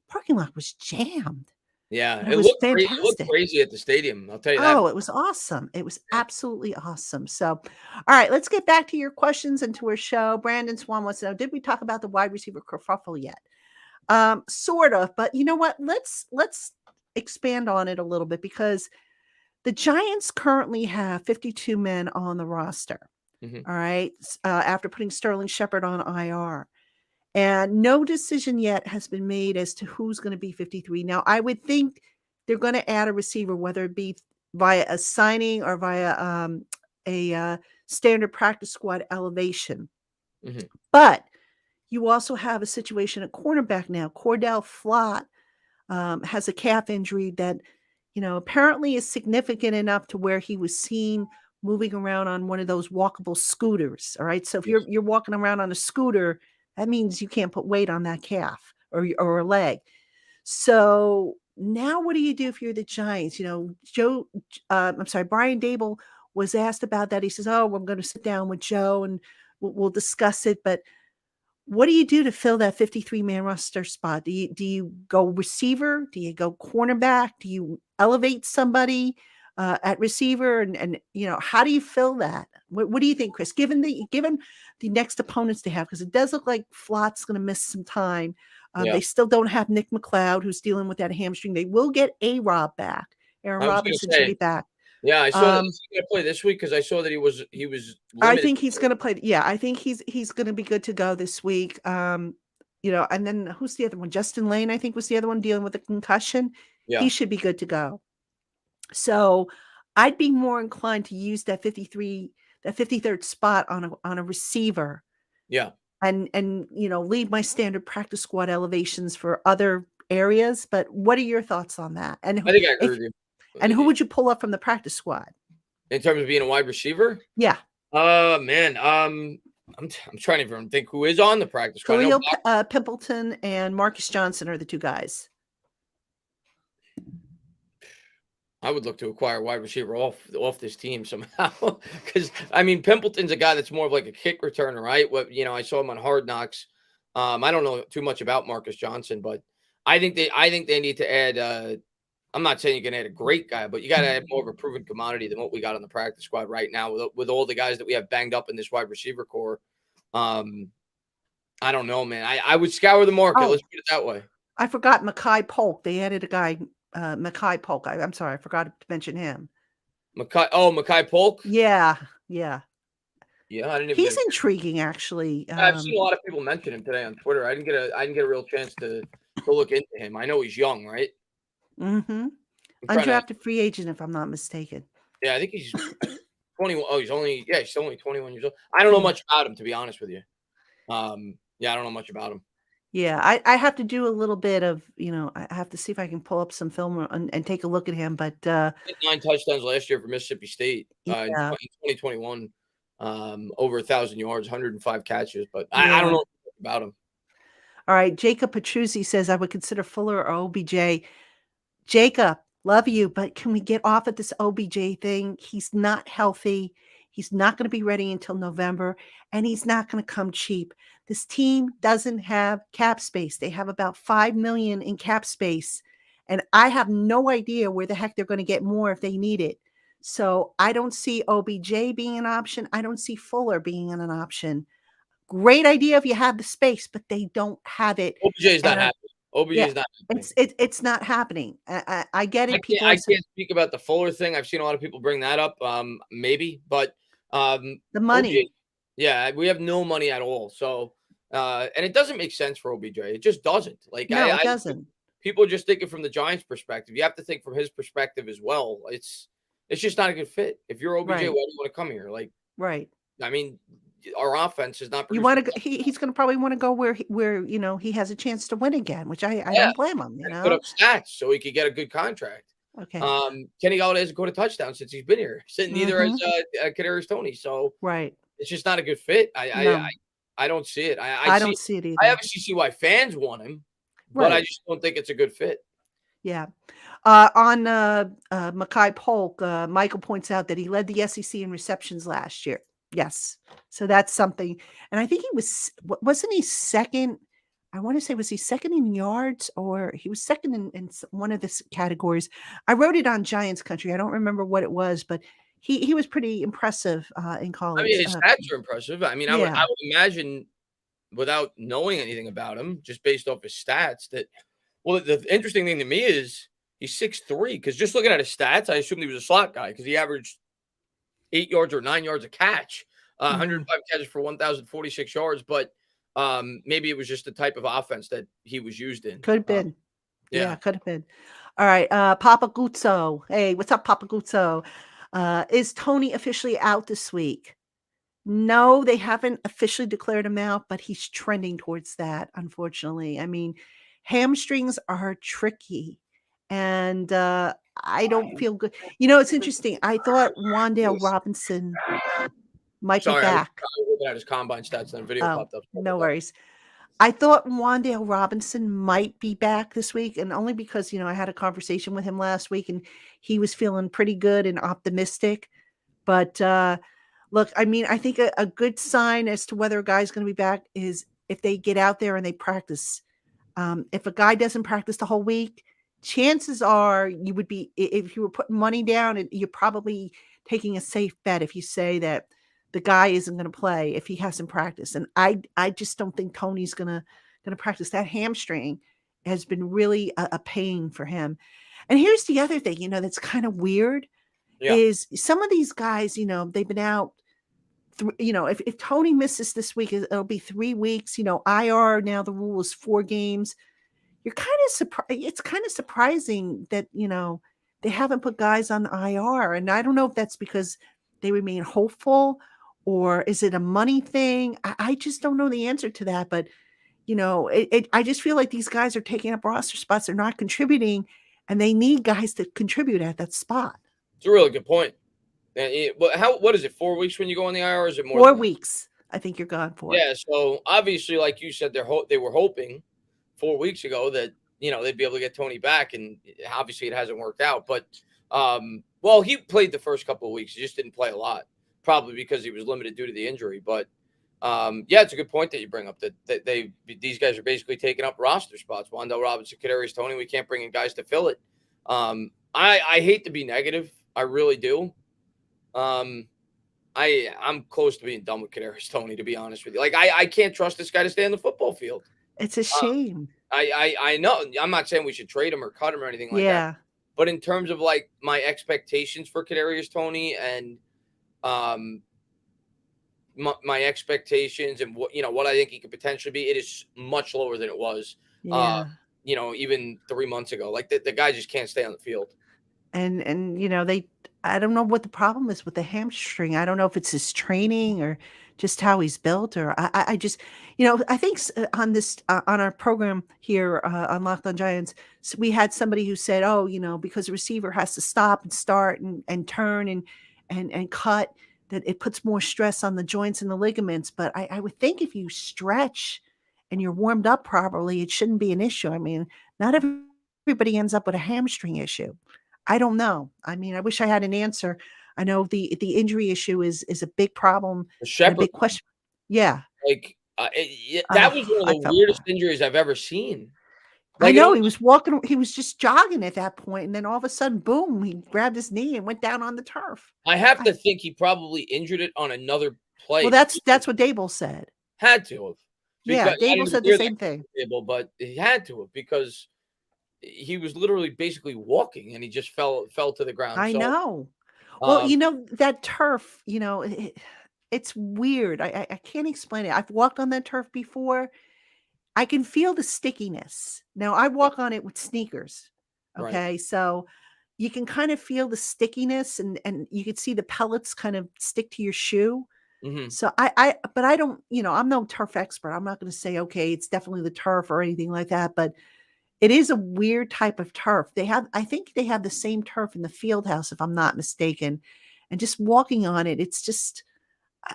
parking lot was jammed. Yeah, It was It looked fantastic. crazy at the stadium. I'll tell you that. Oh, it was awesome. It was absolutely awesome. So, all right, let's get back to your questions and to our show. Brandon Swan wants to know, did we talk about the wide receiver kerfuffle yet? Sort of, but you know what? Let's expand on it a little bit because the Giants currently have 52 men on the roster. All right. After putting Sterling Shepard on IR. And no decision yet has been made as to who's going to be 53. Now, I would think they're going to add a receiver, whether it be via a signing or via a standard practice squad elevation. But you also have a situation at cornerback now. Cordell Flott has a calf injury that, apparently is significant enough to where he was seen moving around on one of those walkable scooters. All right. So if you're walking around on a scooter, that means you can't put weight on that calf or a leg. So now what do you do if you're the Giants? Brian Dable was asked about that. He says, oh, I'm going to sit down with Joe and we'll discuss it. But what do you do to fill that 53-man roster spot? Do you go receiver? Do you go cornerback? Do you elevate somebody at receiver? And how do you fill that? What do you think, Chris? Given the next opponents they have, because it does look like Flott's going to miss some time. They still don't have Nick McLeod, who's dealing with that hamstring. They will get A-Rob back. Aaron Robinson should be back. Yeah, I saw that. Is he going to play this week? Because I saw that he was limited. I think he's going to play. Yeah, I think he's going to be good to go this week. And then who's the other one? Justin Lane, I think, was the other one dealing with a concussion. Yeah. He should be good to go. So I'd be more inclined to use that 53rd spot on a receiver. Yeah. And leave my standard practice squad elevations for other areas. But what are your thoughts on that? And I think I agree with you. And who would you pull up from the practice squad? In terms of being a wide receiver? Yeah. Man. I'm trying to even think who is on the practice squad. Khalil Pimpleton and Marcus Johnson are the two guys. I would look to acquire a wide receiver off this team somehow. Because Pimpleton's a guy that's more of like a kick returner, right? I saw him on Hard Knocks. I don't know too much about Marcus Johnson, but I think they need to add. I'm not saying you can add a great guy, but you got to add more of a proven commodity than what we got on the practice squad right now with all the guys that we have banged up in this wide receiver core. I don't know, man. I would scour the market. Let's put it that way. I forgot Mekhi Polk. They added a guy, Mekhi Polk. I'm sorry, I forgot to mention him. Mekhi Polk? Yeah. Yeah, I didn't even. He's intriguing, actually. I've seen a lot of people mention him today on Twitter. I didn't get a real chance to look into him. I know he's young, right? Mm-hmm. Undrafted free agent, if I'm not mistaken. Yeah, I think he's 21. Oh, he's only 21 years old. I don't know much about him, to be honest with you. I don't know much about him. Yeah, I have to do a little bit of, I have to see if I can pull up some film and take a look at him. But 9 touchdowns last year for Mississippi State in 2021. Over 1,000 yards, 105 catches. But I don't know about him. All right, Jacob Petruzzi says I would consider Fuller or OBJ. Jacob, love you, but can we get off at this OBJ thing? He's not healthy. He's not going to be ready until November, and he's not going to come cheap. This team doesn't have cap space. They have about $5 million in cap space, and I have no idea where the heck they're going to get more if they need it. So I don't see OBJ being an option. I don't see Fuller being an option. Great idea if you have the space, but they don't have it. OBJ is not And happening. OBJ yeah, is not happening. it's not happening. I get it. People I are can't speak about the Fuller thing. I've seen a lot of people bring that up. Maybe, but the OBJ, money. yeah, we have no money at all. So, and it doesn't make sense for OBJ. It just doesn't. Like No, it I doesn't. people are just thinking from the Giants' perspective. You have to think from his perspective as well. It's just not a good fit. If you're OBJ, why Right. do you want to come here? Like, Right. I mean, our offense is not You producing. want to go, he's going to probably want to go where he has a chance to win again, which I Yeah, don't blame him, and put up stats so he could get a good contract. Okay. Kenny Golladay hasn't caught a touchdown since he's been here. Neither has Mhm. Kadarius Toney. So Right. it's just not a good fit. No. I don't see it. I don't see it I either. obviously see why fans want him, but I Right. just don't think it's a good fit. Yeah. On Mackay Polk, Michael points out that he led the SEC in receptions last year. Yes. So that's something. And I think wasn't he second? I want to say, was he second in yards, or he was second in one of the categories? I wrote it on Giants Country. I don't remember what it was, but he was pretty impressive in I mean, college. his stats are impressive. I mean, Yeah. I would imagine without knowing anything about him, just based off his stats, that well, the interesting thing to me is he's 6'3", because just looking at his stats, I assumed he was a slot guy because he averaged 8 yards or 9 yards a catch, Mhm. 105 catches for 1,046 yards. But maybe it was just the type of offense that he was used in. Could have been. Yeah, Yeah. could have been. All right, Papa Guzzo. Hey, what's up, Papa Guzzo? Is Tony officially out this week? No, they haven't officially declared him out, but he's trending towards that, unfortunately. I mean, hamstrings are tricky, and I don't feel good. It's interesting. I thought Wanda Robinson might be Sorry, I back. was looking at his combine stats and the video Oh, popped up. Sorry no about worries. I thought Wandale Robinson might be back this week, and only because, I had a conversation with him last week and he was feeling pretty good and optimistic. But look, I mean, I think a good sign as to whether a guy's going to be back is if they get out there and they practice. If a guy doesn't practice the whole week, chances are you would be, if you were putting money down, you're probably taking a safe bet if you say that the guy isn't going to play if he hasn't practiced. And I just don't think Tony's gonna practice. That hamstring has been really a pain for him. And here's the other thing, that's kind of weird that. Yeah. is some of these guys, they've been out. If Tony misses this week, it'll be 3 weeks. IR now the rule is 4 games. You're kind of surprised. It's kind of surprising that they haven't put guys on IR, and I don't know if that's because they remain hopeful or is it a money thing. I just don't know the answer to that, but I just feel like these guys are taking up roster spots. They're not contributing, and they need guys to contribute at that spot. It's a really good point. What is it? 4 weeks when you go on the IR, or is it more 4 than that? weeks, I think you're gone for. Yeah. So obviously, like you said, they were hoping 4 weeks ago that they'd be able to get Tony back, and obviously it hasn't worked out. But well, he played the first couple of weeks. He just didn't play a lot, probably because he was limited due to the injury. But yeah, it's a good point that you bring up that these guys are basically taking up roster spots. Wanda Robinson, Kadarius Toney. We can't bring in guys to fill it. I hate to be negative. I really do. I'm close to being done with Kadarius Toney, to be honest with you. Like I can't trust this guy to stay on the football field. It's a Uh, shame. I know. I'm not saying we should trade him or cut him or anything like that. Yeah. But in terms of like my expectations for Kadarius Toney and um my expectations and what I think he could potentially be, it is much lower than it was Yeah. even 3 months ago. Like the guy just can't stay on the field. And they I don't know what the problem is with the hamstring. I don't know if it's his training or just how he's built, or I just, I think on this on our program here on LockedOn Giants, we had somebody who said, oh, because the receiver has to stop and start and turn and cut, that it puts more stress on the joints and the ligaments. But I would think if you stretch and you're warmed up properly, it shouldn't be an issue. I mean, not everybody ends up with a hamstring issue. I don't know. I mean, I wish I had an answer. I know the injury issue is a big problem The and a Shepherd, big question. Yeah. like that was one of I the felt weirdest injuries I've ever seen. I Like it know he almost, was walking, he was just jogging at that point, and then all of a sudden, boom, he grabbed his knee and went down on the turf. I have I to think he probably injured it on another Well, play. that's what Dable said. Had to have, Yeah, because I Dable didn't even said the hear that same thing. table, but he had to have because he was literally basically walking and he just fell to the ground. I So, know. Well, um, that turf, it's weird. I can't explain it. I've walked on that turf before. I can feel the stickiness. Now, I yeah, walk on it with sneakers. right. Okay. So you can kind of feel the stickiness, and you can see the pellets kind of stick to your shoe. Hmm. So but I don't, I'm no turf expert. I'm not going to say, okay, it's definitely the turf or anything like that, but it is a weird type of turf. I think they have the same turf in the field house, if I'm not mistaken. And just walking on it, it's just,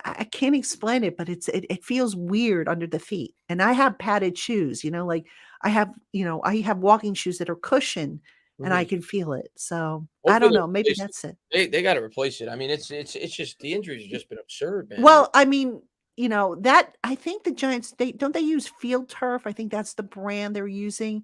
I can't explain it, but it feels weird under the feet. And I have padded shoes, like I have walking shoes that are cushioned, and I Hmm. can feel it. So I Hopefully don't they know. Maybe replace it. that's it. They got to replace it. I mean, it's just the injuries have just been absurd, man. Well, I mean, that I think the Giants, they use field turf. I think that's the brand they're using.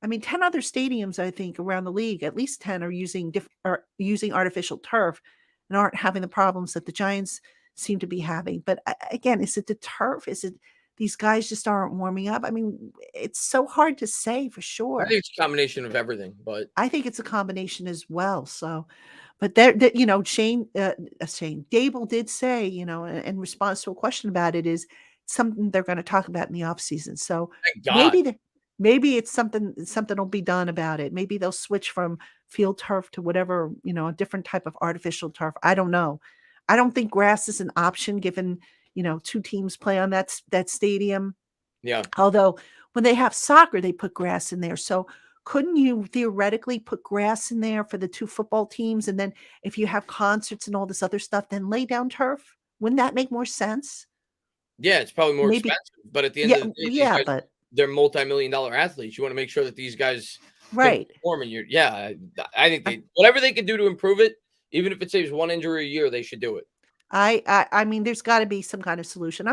I mean, 10 other stadiums, I think, around the league, at least 10 are using artificial turf and aren't having the problems that the Giants seem to be having. But again, is it the turf? Is it these guys just aren't warming up? I mean, it's so hard to say for I sure. think it's a combination of everything, but I think it's a combination as well. So, but there, Shane Dable did say, in response to a question about it, is something they're going to talk about in the off season. So thank God. maybe maybe it's something will be done about it. Maybe they'll switch from field turf to whatever, a different type of artificial turf. I don't know. I don't think grass is an option given, two teams play on that stadium. Yeah. Although when they have soccer, they put grass in there. So couldn't you theoretically put grass in there for the two football teams? And then if you have concerts and all this other stuff, then lay down turf? Wouldn't that make more sense? Yeah, it's probably more Maybe. expensive, but at the end Yeah. of the day, these Yeah. guys, But they're multi-million-dollar athletes. You wanna make sure that these guys can right. perform, and yeah, I think I, whatever they can do to improve it, even if it saves one injury a year, they should do it. I mean, there's got to be some kind of solution.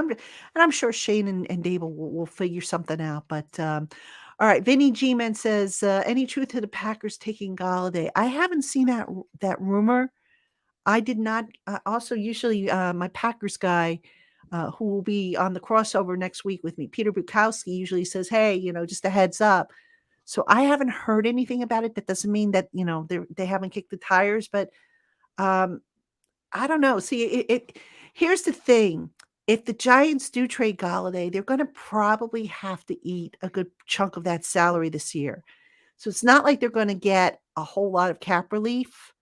I'm sure Shane and Dable will figure something out. But all right, Vinny G-Man says, any truth to the Packers taking Golladay? I haven't seen that rumor. I did not. Also, usually my Packers guy, who will be on the crossover next week with me, Peter Bukowski, usually says, "Hey, just a heads up." So I haven't heard anything about it. That doesn't mean that they haven't kicked the tires, but um, I don't know. See, here's the thing: if the Giants do trade Golladay, they're going to probably have to eat a good chunk of that salary this year. So it's not like they're going to get a whole lot of cap relief.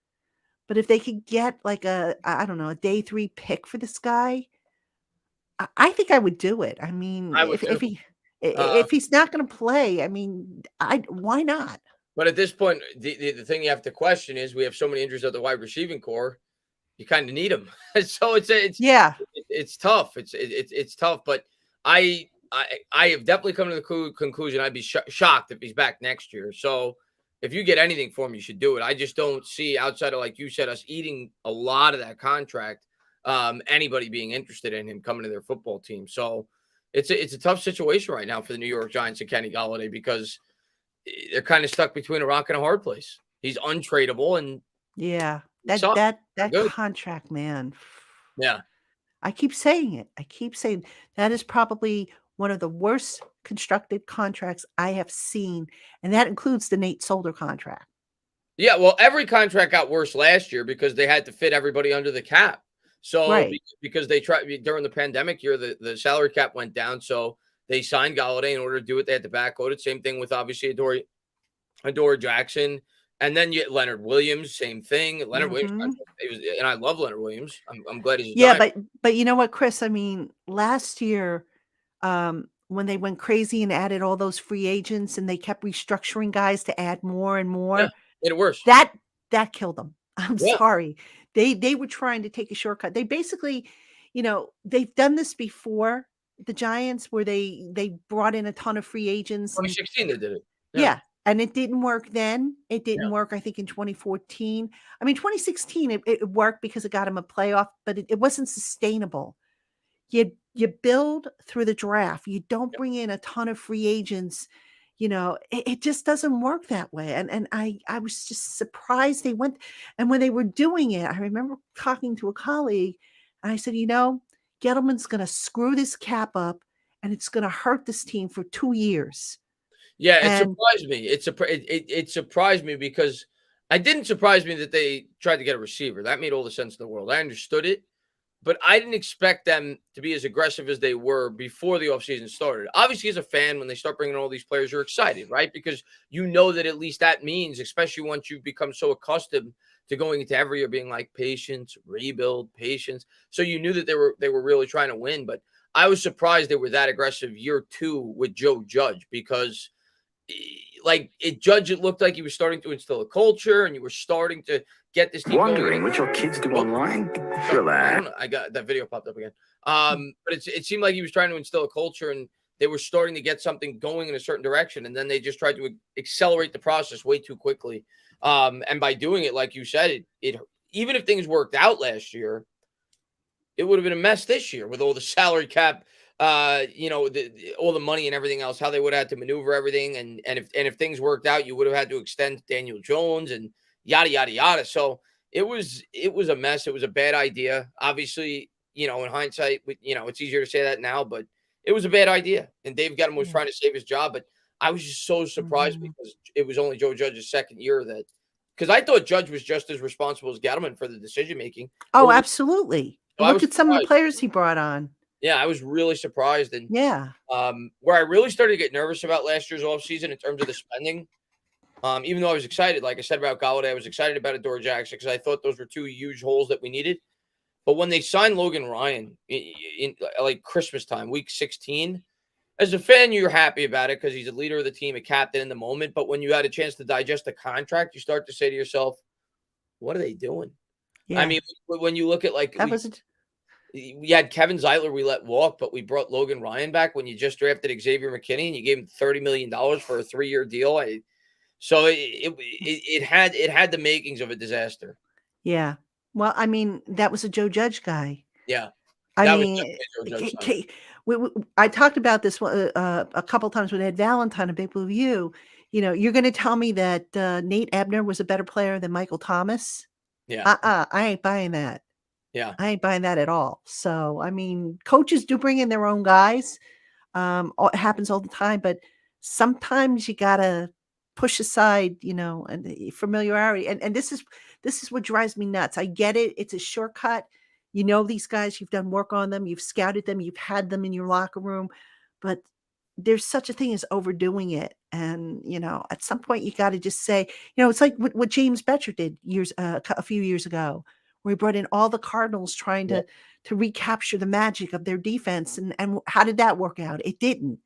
But if they could get like I don't know, a day 3 pick for this guy, I think I would do it. I mean, I would too. Uh, if he's not gonna play, I mean, I why not? but at this point, the thing you have to question is we have so many injuries at the wide receiving core, you kinda need them. So Yeah. it's tough. It's tough, but I have definitely come to the conclusion I'd be shocked if he's back next year. So if you get anything for him, you should do it. I just don't see outside of like you said, us eating a lot of that contract, anybody being interested in him coming to their football team. So it's a tough situation right now for the New York Giants and Kenny Golladay because they're kind of stuck between a rock and a hard place. He's untradeable and Yeah. he That sucks. that Not that good. contract, man. Yeah. I keep saying it. I keep saying that is probably one of the worst constructed contracts I have seen, and that includes the Nate Solder contract. Yeah, well, every contract got worse last year because they had to fit everybody under the cap. So Right. because they tried during the pandemic year, the salary cap went down. So they signed Golladay in order to do it. They had to backload it. Same thing with obviously Adore Jackson. And then you get Leonard Williams, same thing. Leonard Williams, Mhm. and I love Leonard Williams. I'm glad he's a Yeah, Giant. but you know what, Chris? I mean, last year, when they went crazy and added all those free agents and they kept restructuring guys to add more and Yeah, more, made it worse. that that killed them. I'm Yeah, sorry. They were trying to take a shortcut. They basically, they've done this before, the Giants, where they brought in a ton of free agents and 2016 they did it. Yeah, yeah, and it didn't work then. It yeah. didn't work, I think, in 2014. I mean, 2016, it worked because it got them a playoff, but it wasn't sustainable. You build through the draft. You don't bring in a ton of free agents, it just doesn't work that way. And I was just surprised they went. And when they were doing it, I remember talking to a colleague, and I said, Gettleman's going to screw this cap up, and it's going to hurt this team for 2 years. Yeah, it And surprised me. It surprised me because I didn't surprise me that they tried to get a receiver. That made all the sense in the world. I understood it, but I didn't expect them to be as aggressive as they were before the offseason started. Obviously, as a fan, when they start bringing all these players, you're excited, right? Because you know that at least that means, especially once you become so accustomed to going into every year being like patience, rebuild, patience. So you knew that they were really trying to win. But I was surprised they were that aggressive year 2 with Joe Judge because like Judge, it looked like he was starting to instill a culture, and you were starting to get this team wondering what your kids do online. I Relax. don't know. I got that video popped up again. But it seemed like he was trying to instill a culture, and they were starting to get something going in a certain direction, and then they just tried to accelerate the process way too quickly. And by doing it, like you said, it even if things worked out last year, it would have been a mess this year with all the salary cap, all the money and everything else, how they would have had to maneuver everything. And if things worked out, you would have had to extend Daniel Jones and yada, yada, yada. So it was a mess. It was a bad idea. Obviously, in hindsight, it's easier to say that now, but it was a bad idea. And Dave Gettleman was trying to save his job, but I was just so surprised because it was only Joe Judge's second year because I thought Judge was just as responsible as Gettleman for the decision making. Oh, absolutely. So Look at some of the players he brought on. Yeah, I was really surprised. And yeah, where I really started to get nervous about last year's offseason in terms of the spending, even though I was excited, like I said about Golladay, I was excited about Adoree Jackson because I thought those were 2 huge holes that we needed. But when they signed Logan Ryan in like Christmas time, week 16, as a fan, you're happy about it because he's a leader of the team, a captain in the moment. But when you had a chance to digest the contract, you start to say to yourself, what are they doing? yeah. I mean, when you look at that was we had Kevin Zeitler we let walk, but we brought Logan Ryan back when you just drafted Xavier McKinney and you gave him $30 million for a 3-year deal. So it had the makings of a disaster. Yeah. Well, I mean, that was a Joe Judge guy. Yeah. I mean, I talked about this a couple times with Ed Valentine, a Big Blue View. You're going to tell me that Nate Ebner was a better player than Michael Thomas? Yeah. I ain't buying that. Yeah. I ain't buying that at all. So, I mean, coaches do bring in their own guys. It happens all the time, but sometimes you got to push aside, and the familiarity. And this is what drives me nuts. I get it. It's a shortcut. These guys, you've done work on them, you've scouted them, you've had them in your locker room, but there's such a thing as overdoing it. And, at some point you got to just say, it's like what James Betcher did a few years ago, where he brought in all the Cardinals trying to recapture the magic of their defense. And how did that work out? It didn't.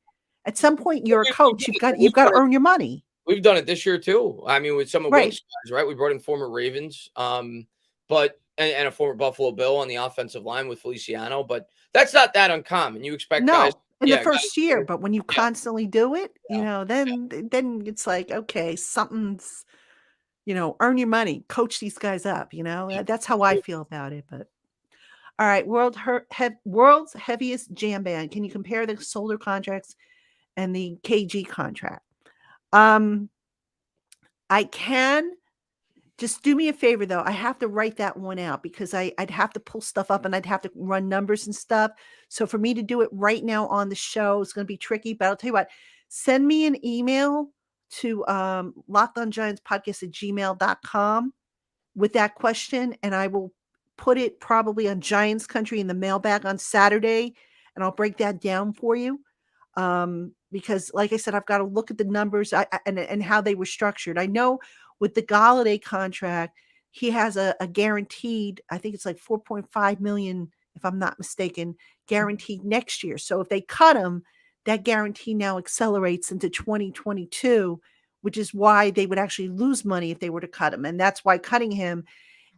At some point, you're a coach. You've got to earn your money. We've done it this year too. I mean, with some of Wilkes guys, right? We brought in former Ravens, but a former Buffalo Bill on the offensive line with Feliciano. But that's not that uncommon. You expect guys in the first year, but when you constantly do it, then it's like, okay, something's, earn your money, coach these guys up. That's how I feel about it. But all right, world's heaviest jam band. Can you compare the Solder contracts and the KG contract? I can. Just do me a favor, though. I have to write that one out because I'd have to pull stuff up and I'd have to run numbers and stuff. So for me to do it right now on the show is going to be tricky. But I'll tell you what, send me an email to LockedOnGiantsPodcast@gmail.com with that question, and I will put it probably on Giants Country in the mailbag on Saturday, and I'll break that down for you. Because like I said, I've got to look at the numbers and how they were structured. I know with the Golladay contract, he has a guaranteed, I think it's like 4.5 million, if I'm not mistaken, guaranteed next year. So if they cut him, that guarantee now accelerates into 2022, which is why they would actually lose money if they were to cut him. And that's why cutting him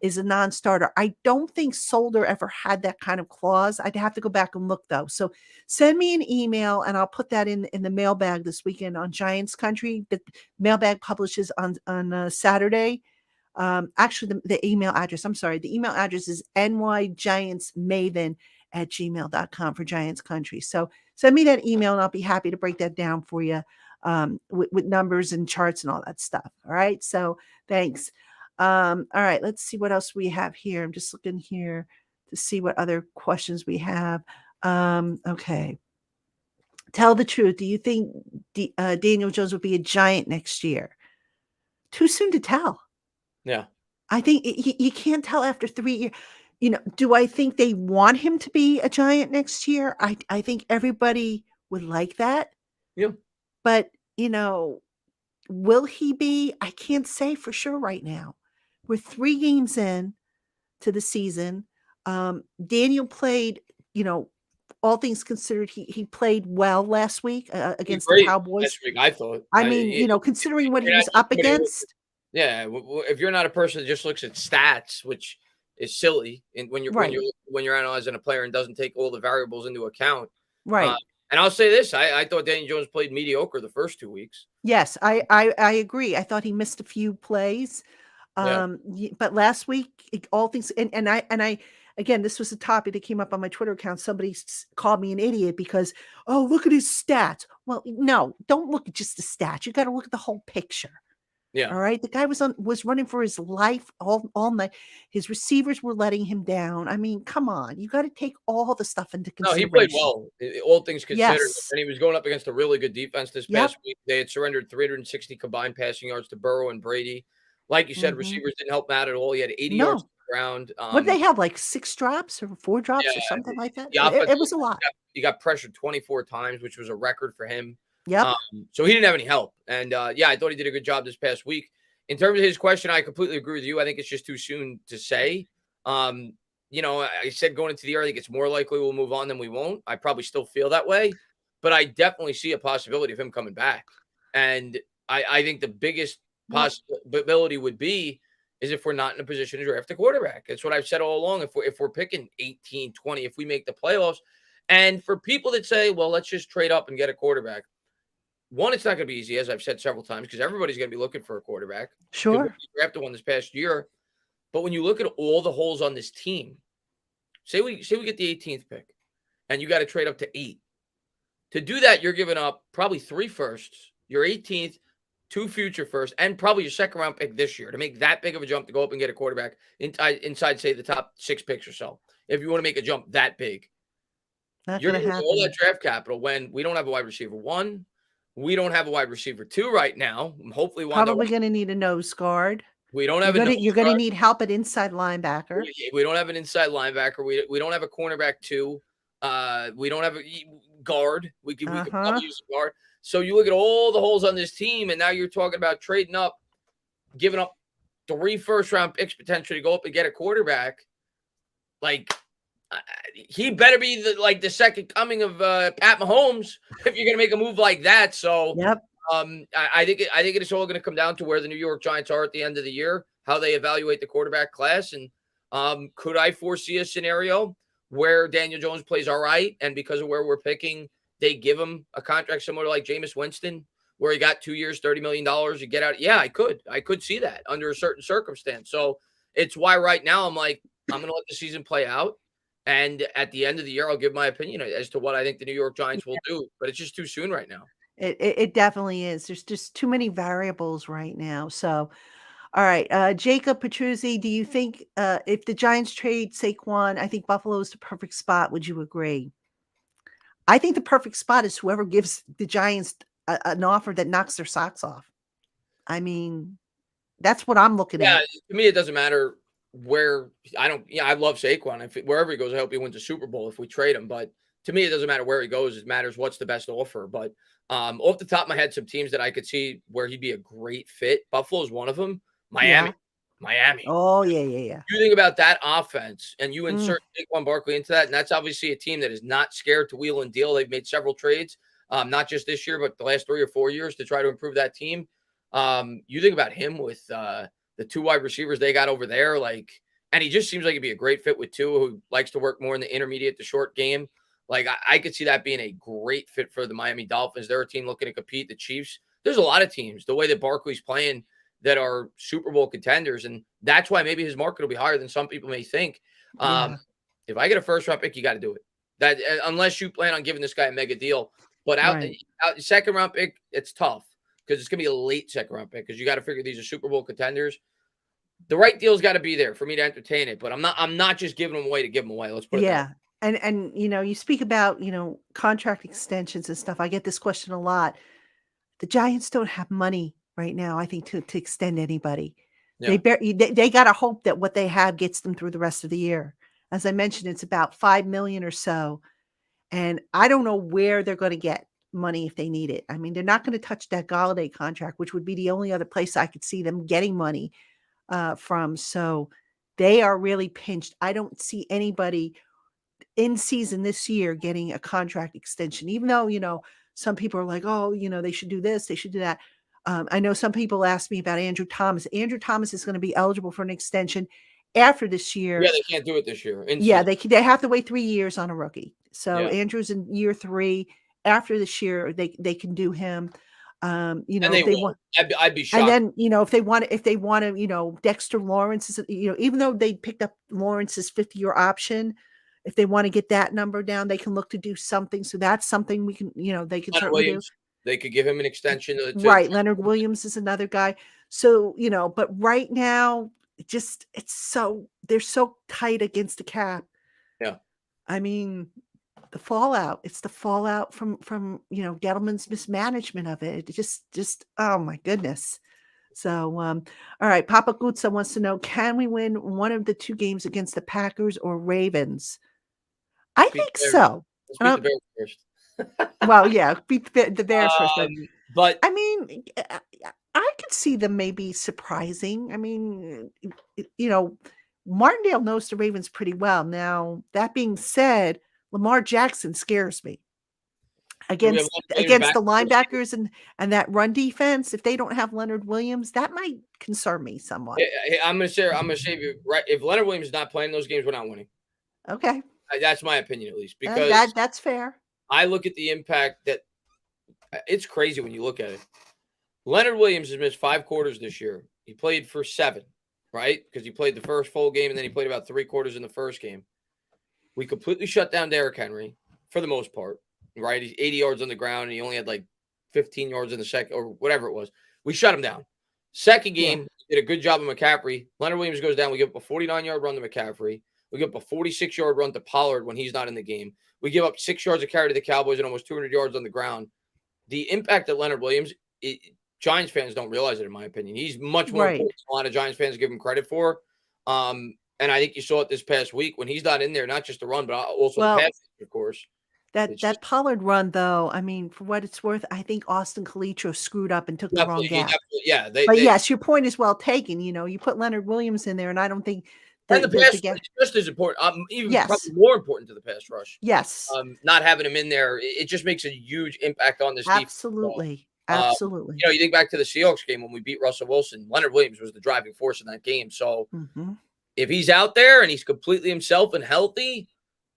is a non-starter. I don't think Solder ever had that kind of clause. I'd have to go back and look, though. So send me an email, and I'll put that in the mailbag this weekend on Giants Country. The mailbag publishes on Saturday. Actually, the email address, the email address is nygiantsmaven@gmail.com for Giants Country. So send me that email, and I'll be happy to break that down for you with numbers and charts and all that stuff. All right. So thanks. All right. Let's see what else we have here. I'm just looking here to see what other questions we have. Okay. Tell the truth. Do you think Daniel Jones will be a Giant next year? Too soon to tell. Yeah. I think you can't tell after 3 years. Do I think they want him to be a Giant next year? I think everybody would like that. Yeah. But, will he be? I can't say for sure right now. We're 3 games in to the season. Daniel played, all things considered, he played well last week against the Cowboys. Last week, I thought. I mean, considering what he was up against. Yeah, if you're not a person that just looks at stats, which is silly, and when you're analyzing a player and doesn't take all the variables into account, right? And I'll say this: I thought Daniel Jones played mediocre the first 2 weeks. Yes, I agree. I thought he missed a few plays, but last week, all things, and I again, this was a topic that came up on my Twitter account. Somebody called me an idiot because, oh, look at his stats. Well, no, don't look at just the stats. You got to look at the whole picture. Yeah. All right. The guy was running for his life all night. His receivers were letting him down. I mean, come on. You got to take all the stuff into consideration. No, he played well, all things considered. Yes. And he was going up against a really good defense this past week. They had surrendered 360 combined passing yards to Burrow and Brady. Like you said, receivers didn't help Matt at all. He had 80 yards on the ground. What did they have, like 6 drops or 4 drops or something like that? It was a lot. He got pressured 24 times, which was a record for him. Yep. So he didn't have any help. And, I thought he did a good job this past week. In terms of his question, I completely agree with you. I think it's just too soon to say. I said going into the year, I think it's more likely we'll move on than we won't. I probably still feel that way. But I definitely see a possibility of him coming back. And I think the biggest possibility would be is if we're not in a position to draft a quarterback. That's what I've said all along. If we're picking 18, 20, if we make the playoffs, and for people that say, well, let's just trade up and get a quarterback. One, it's not going to be easy, as I've said several times, because everybody's going to be looking for a quarterback. Sure. We drafted one this past year. But when you look at all the holes on this team, say we get the 18th pick, and you got to trade up to 8. To do that, you're giving up probably 3 firsts, your 18th, 2 future firsts, and probably your second-round pick this year to make that big of a jump to go up and get a quarterback inside, say, the top 6 picks or so. If you want to make a jump that big, you're going to have all that draft capital when we don't have a wide receiver 1. We don't have a wide receiver 2 right now. Hopefully, probably going to need a nose guard. We don't have You're going to need help at inside linebacker. We don't have an inside linebacker. We don't have a cornerback 2. We don't have a guard. We could probably use a guard. So you look at all the holes on this team, and now you're talking about trading up, giving up 3 first-round picks potentially to go up and get a quarterback. Like, he better be the second coming of Pat Mahomes if you're going to make a move like that. So, I think it's all going to come down to where the New York Giants are at the end of the year, how they evaluate the quarterback class, and could I foresee a scenario where Daniel Jones plays all right, and because of where we're picking, they give him a contract similar to like Jameis Winston, where he got 2 years, $30 million to get out. Yeah, I could see that under a certain circumstance. So it's why right now I'm like, I'm going to let the season play out. And at the end of the year, I'll give my opinion as to what I think the New York Giants will do. But it's just too soon right now. It definitely is. There's just too many variables right now. So, all right. Jacob Petruzzi, do you think if the Giants trade Saquon, I think Buffalo is the perfect spot. Would you agree? I think the perfect spot is whoever gives the Giants an offer that knocks their socks off. I mean, that's what I'm looking at. To me, it doesn't matter where I love Saquon. Wherever he goes, I hope he wins a Super Bowl if we trade him. But to me, it doesn't matter where he goes. It matters what's the best offer. But off the top of my head, some teams that I could see where he'd be a great fit. Buffalo is one of them. Miami. Oh, yeah. You think about that offense, and you insert Saquon Barkley into that, and that's obviously a team that is not scared to wheel and deal. They've made several trades, not just this year, but the last 3 or 4 years to try to improve that team. You think about him with the 2 wide receivers they got over there, and he just seems like he'd be a great fit with Tua, who likes to work more in the intermediate to short game. I could see that being a great fit for the Miami Dolphins. They're a team looking to compete. The Chiefs, there's a lot of teams, the way that Barkley's playing, that are Super Bowl contenders, and that's why maybe his market will be higher than some people may think. If I get a first-round pick, you got to do it. That unless you plan on giving this guy a mega deal, But Right. out second round pick, it's tough because it's gonna be a late second round pick because you got to figure these are Super Bowl contenders. The right deal's got to be there for me to entertain it. But I'm not just giving them away to give them away. Let's put it that way. Yeah. And you speak about, contract extensions and stuff. I get this question a lot. The Giants don't have money right now, I think, to extend anybody. Yeah. They got to hope that what they have gets them through the rest of the year. As I mentioned, it's about $5 million or so. And I don't know where they're going to get money if they need it. I mean, they're not going to touch that Golladay contract, which would be the only other place I could see them getting money from. So they are really pinched. I don't see anybody in season this year getting a contract extension, even though, some people are like, oh, they should do this, they should do that. I know some people asked me about Andrew Thomas. Andrew Thomas is going to be eligible for an extension after this year. Yeah, they can't do it this year. Yeah, they have to wait 3 years on a rookie. So Yeah. Andrew's in year 3. After this year, they can do him. And they if they will. want, I'd be shocked. and then if they want to, Dexter Lawrence is, even though they picked up Lawrence's 5th-year option, if they want to get that number down, they can look to do something. So that's something we can, they can Leonard certainly Williams, they could give him an extension. Right. Leonard Williams is another guy. So, but right now, they're so tight against the cap. Yeah. I mean, it's the fallout from Gettleman's mismanagement of it. It just oh my goodness. So all right, Papa Guzzo wants to know, can we win one of the 2 games against the Packers or Ravens? I think so. Let's beat the Bears first. Well, yeah, beat the Bears first. But I mean, I could see them maybe surprising. I mean, Martindale knows the Ravens pretty well. Now, that being said, Lamar Jackson scares me against the linebackers and that run defense. If they don't have Leonard Williams, that might concern me somewhat. I'm gonna say you right. If Leonard Williams is not playing those games, we're not winning. Okay, that's my opinion, at least, because that's fair. I look at the impact that it's crazy when you look at it. Leonard Williams has missed 5 quarters this year. He played for 7, right? Because he played the first full game and then he played about 3 quarters in the first game. We completely shut down Derrick Henry for the most part, right? He's 80 yards on the ground and he only had like 15 yards in the second or whatever it was. We shut him down. Second game, did a good job of McCaffrey. Leonard Williams goes down. We give up a 49-yard run to McCaffrey. We give up a 46-yard run to Pollard when he's not in the game. We give up 6 yards of carry to the Cowboys and almost 200 yards on the ground. The impact of Leonard Williams, Giants fans don't realize it, in my opinion. He's much more important than a lot of Giants fans give him credit for. And I think you saw it this past week when he's not in there, not just the run, but also the pass, of course. That Pollard run, though, I mean, for what it's worth, I think Austin Calitro screwed up and took the wrong gap. Yeah. Yes, your point is well taken. You put Leonard Williams in there, and I don't think the pass rush is just as important, probably more important to the pass rush. Yes. Not having him in there, it just makes a huge impact on this defense. Absolutely. You think back to the Seahawks game when we beat Russell Wilson. Leonard Williams was the driving force in that game. So if he's out there and he's completely himself and healthy,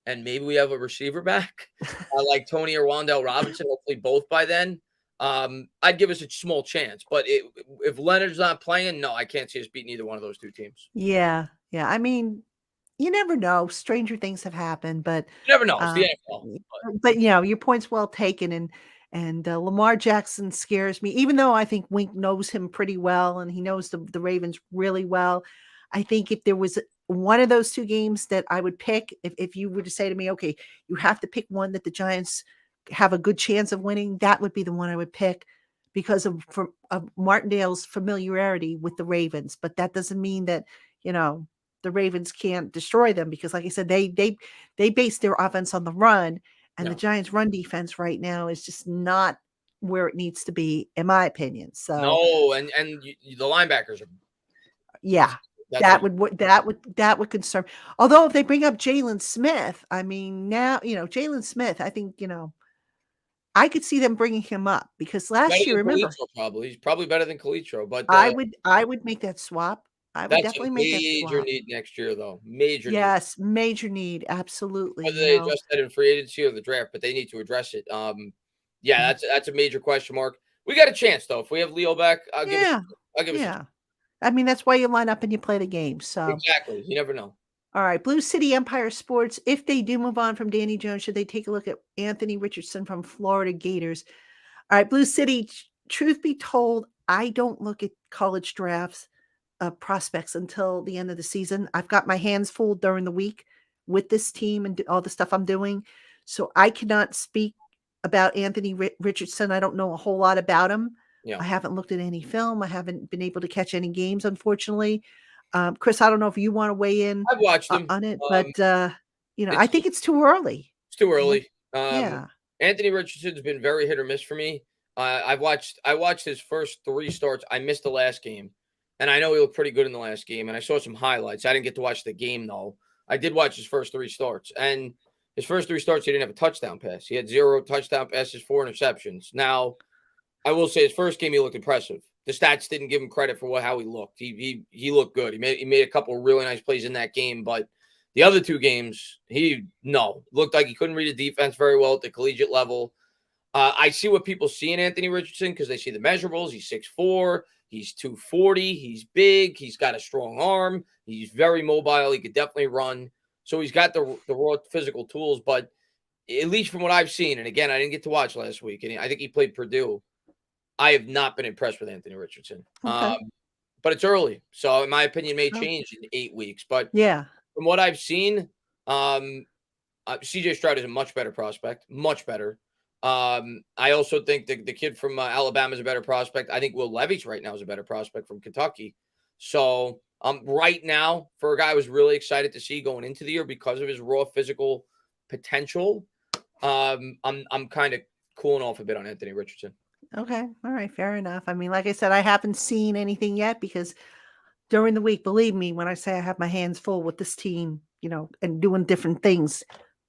and maybe we have a receiver back like Tony or Wanda Robinson, hopefully both by then, I'd give us a small chance. But if Leonard's not playing, no, I can't see us beating either one of those 2 teams. Yeah. I mean, you never know. Stranger things have happened, but you never know. It's the NFL. But your point's well taken, and Lamar Jackson scares me, even though I think Wink knows him pretty well and he knows the Ravens really well. I think if there was one of those 2 games that I would pick, if you were to say to me, okay, you have to pick one that the Giants have a good chance of winning, that would be the one I would pick because of Martindale's familiarity with the Ravens. But that doesn't mean that, the Ravens can't destroy them because, like I said, they base their offense on the run, and the Giants' run defense right now is just not where it needs to be, in my opinion. So no, and the linebackers are. Yeah, that would concern. Although if they bring up Jalen Smith, I mean, now Jalen Smith, I think I could see them bringing him up because last year, remember, he's probably better than Calitro, but I would make that swap. I would definitely make that swap. Major need next year, though. Major. Yes, major need. Absolutely. Whether they address that in free agency or the draft, but they need to address it. That's a major question mark. We got a chance though. If we have Leo back, I'll give it. I mean, that's why you line up and you play the game. So exactly, you never know. All right, Blue City Empire Sports. If they do move on from Danny Jones, should they take a look at Anthony Richardson from Florida Gators? All right, Blue City. Truth be told, I don't look at college drafts prospects until the end of the season. I've got my hands full during the week with this team and all the stuff I'm doing, so I cannot speak about Anthony Richardson. I don't know a whole lot about him. Yeah. I haven't looked at any film. I haven't been able to catch any games, unfortunately. Chris, I don't know if you want to weigh in I've watched him. on it, but I It's think it's too early. it's too early. Yeah. Anthony Richardson's been very hit or miss for me. I watched his first 3 starts. I missed the last game, and I know he looked pretty good in the last game. And I saw some highlights. I didn't get to watch the game though. I did watch his first 3 starts, and his first 3 starts he didn't have a touchdown pass. He had 0 touchdown passes, 4 interceptions. Now, I will say his first game he looked impressive. The stats didn't give him credit for how he looked. He looked good. He made a couple of really nice plays in that game, but the other 2 games, looked like he couldn't read the defense very well at the collegiate level. I see what people see in Anthony Richardson because they see the measurables. He's 6'4", he's 240, he's big, he's got a strong arm, he's very mobile, he could definitely run. So he's got the raw physical tools, but at least from what I've seen, and again, I didn't get to watch last week, and I think he played Purdue. I have not been impressed with Anthony Richardson. Okay. But it's early. So in my opinion, it may change in 8 weeks. But yeah, from what I've seen, CJ Stroud is a much better prospect, much better. I also think the kid from Alabama is a better prospect. I think Will Levis right now is a better prospect from Kentucky. So right now, for a guy I was really excited to see going into the year because of his raw physical potential, I'm kind of cooling off a bit on Anthony Richardson. Okay. All right. Fair enough. I mean, like I said, I haven't seen anything yet because during the week, believe me, when I say I have my hands full with this team, and doing different things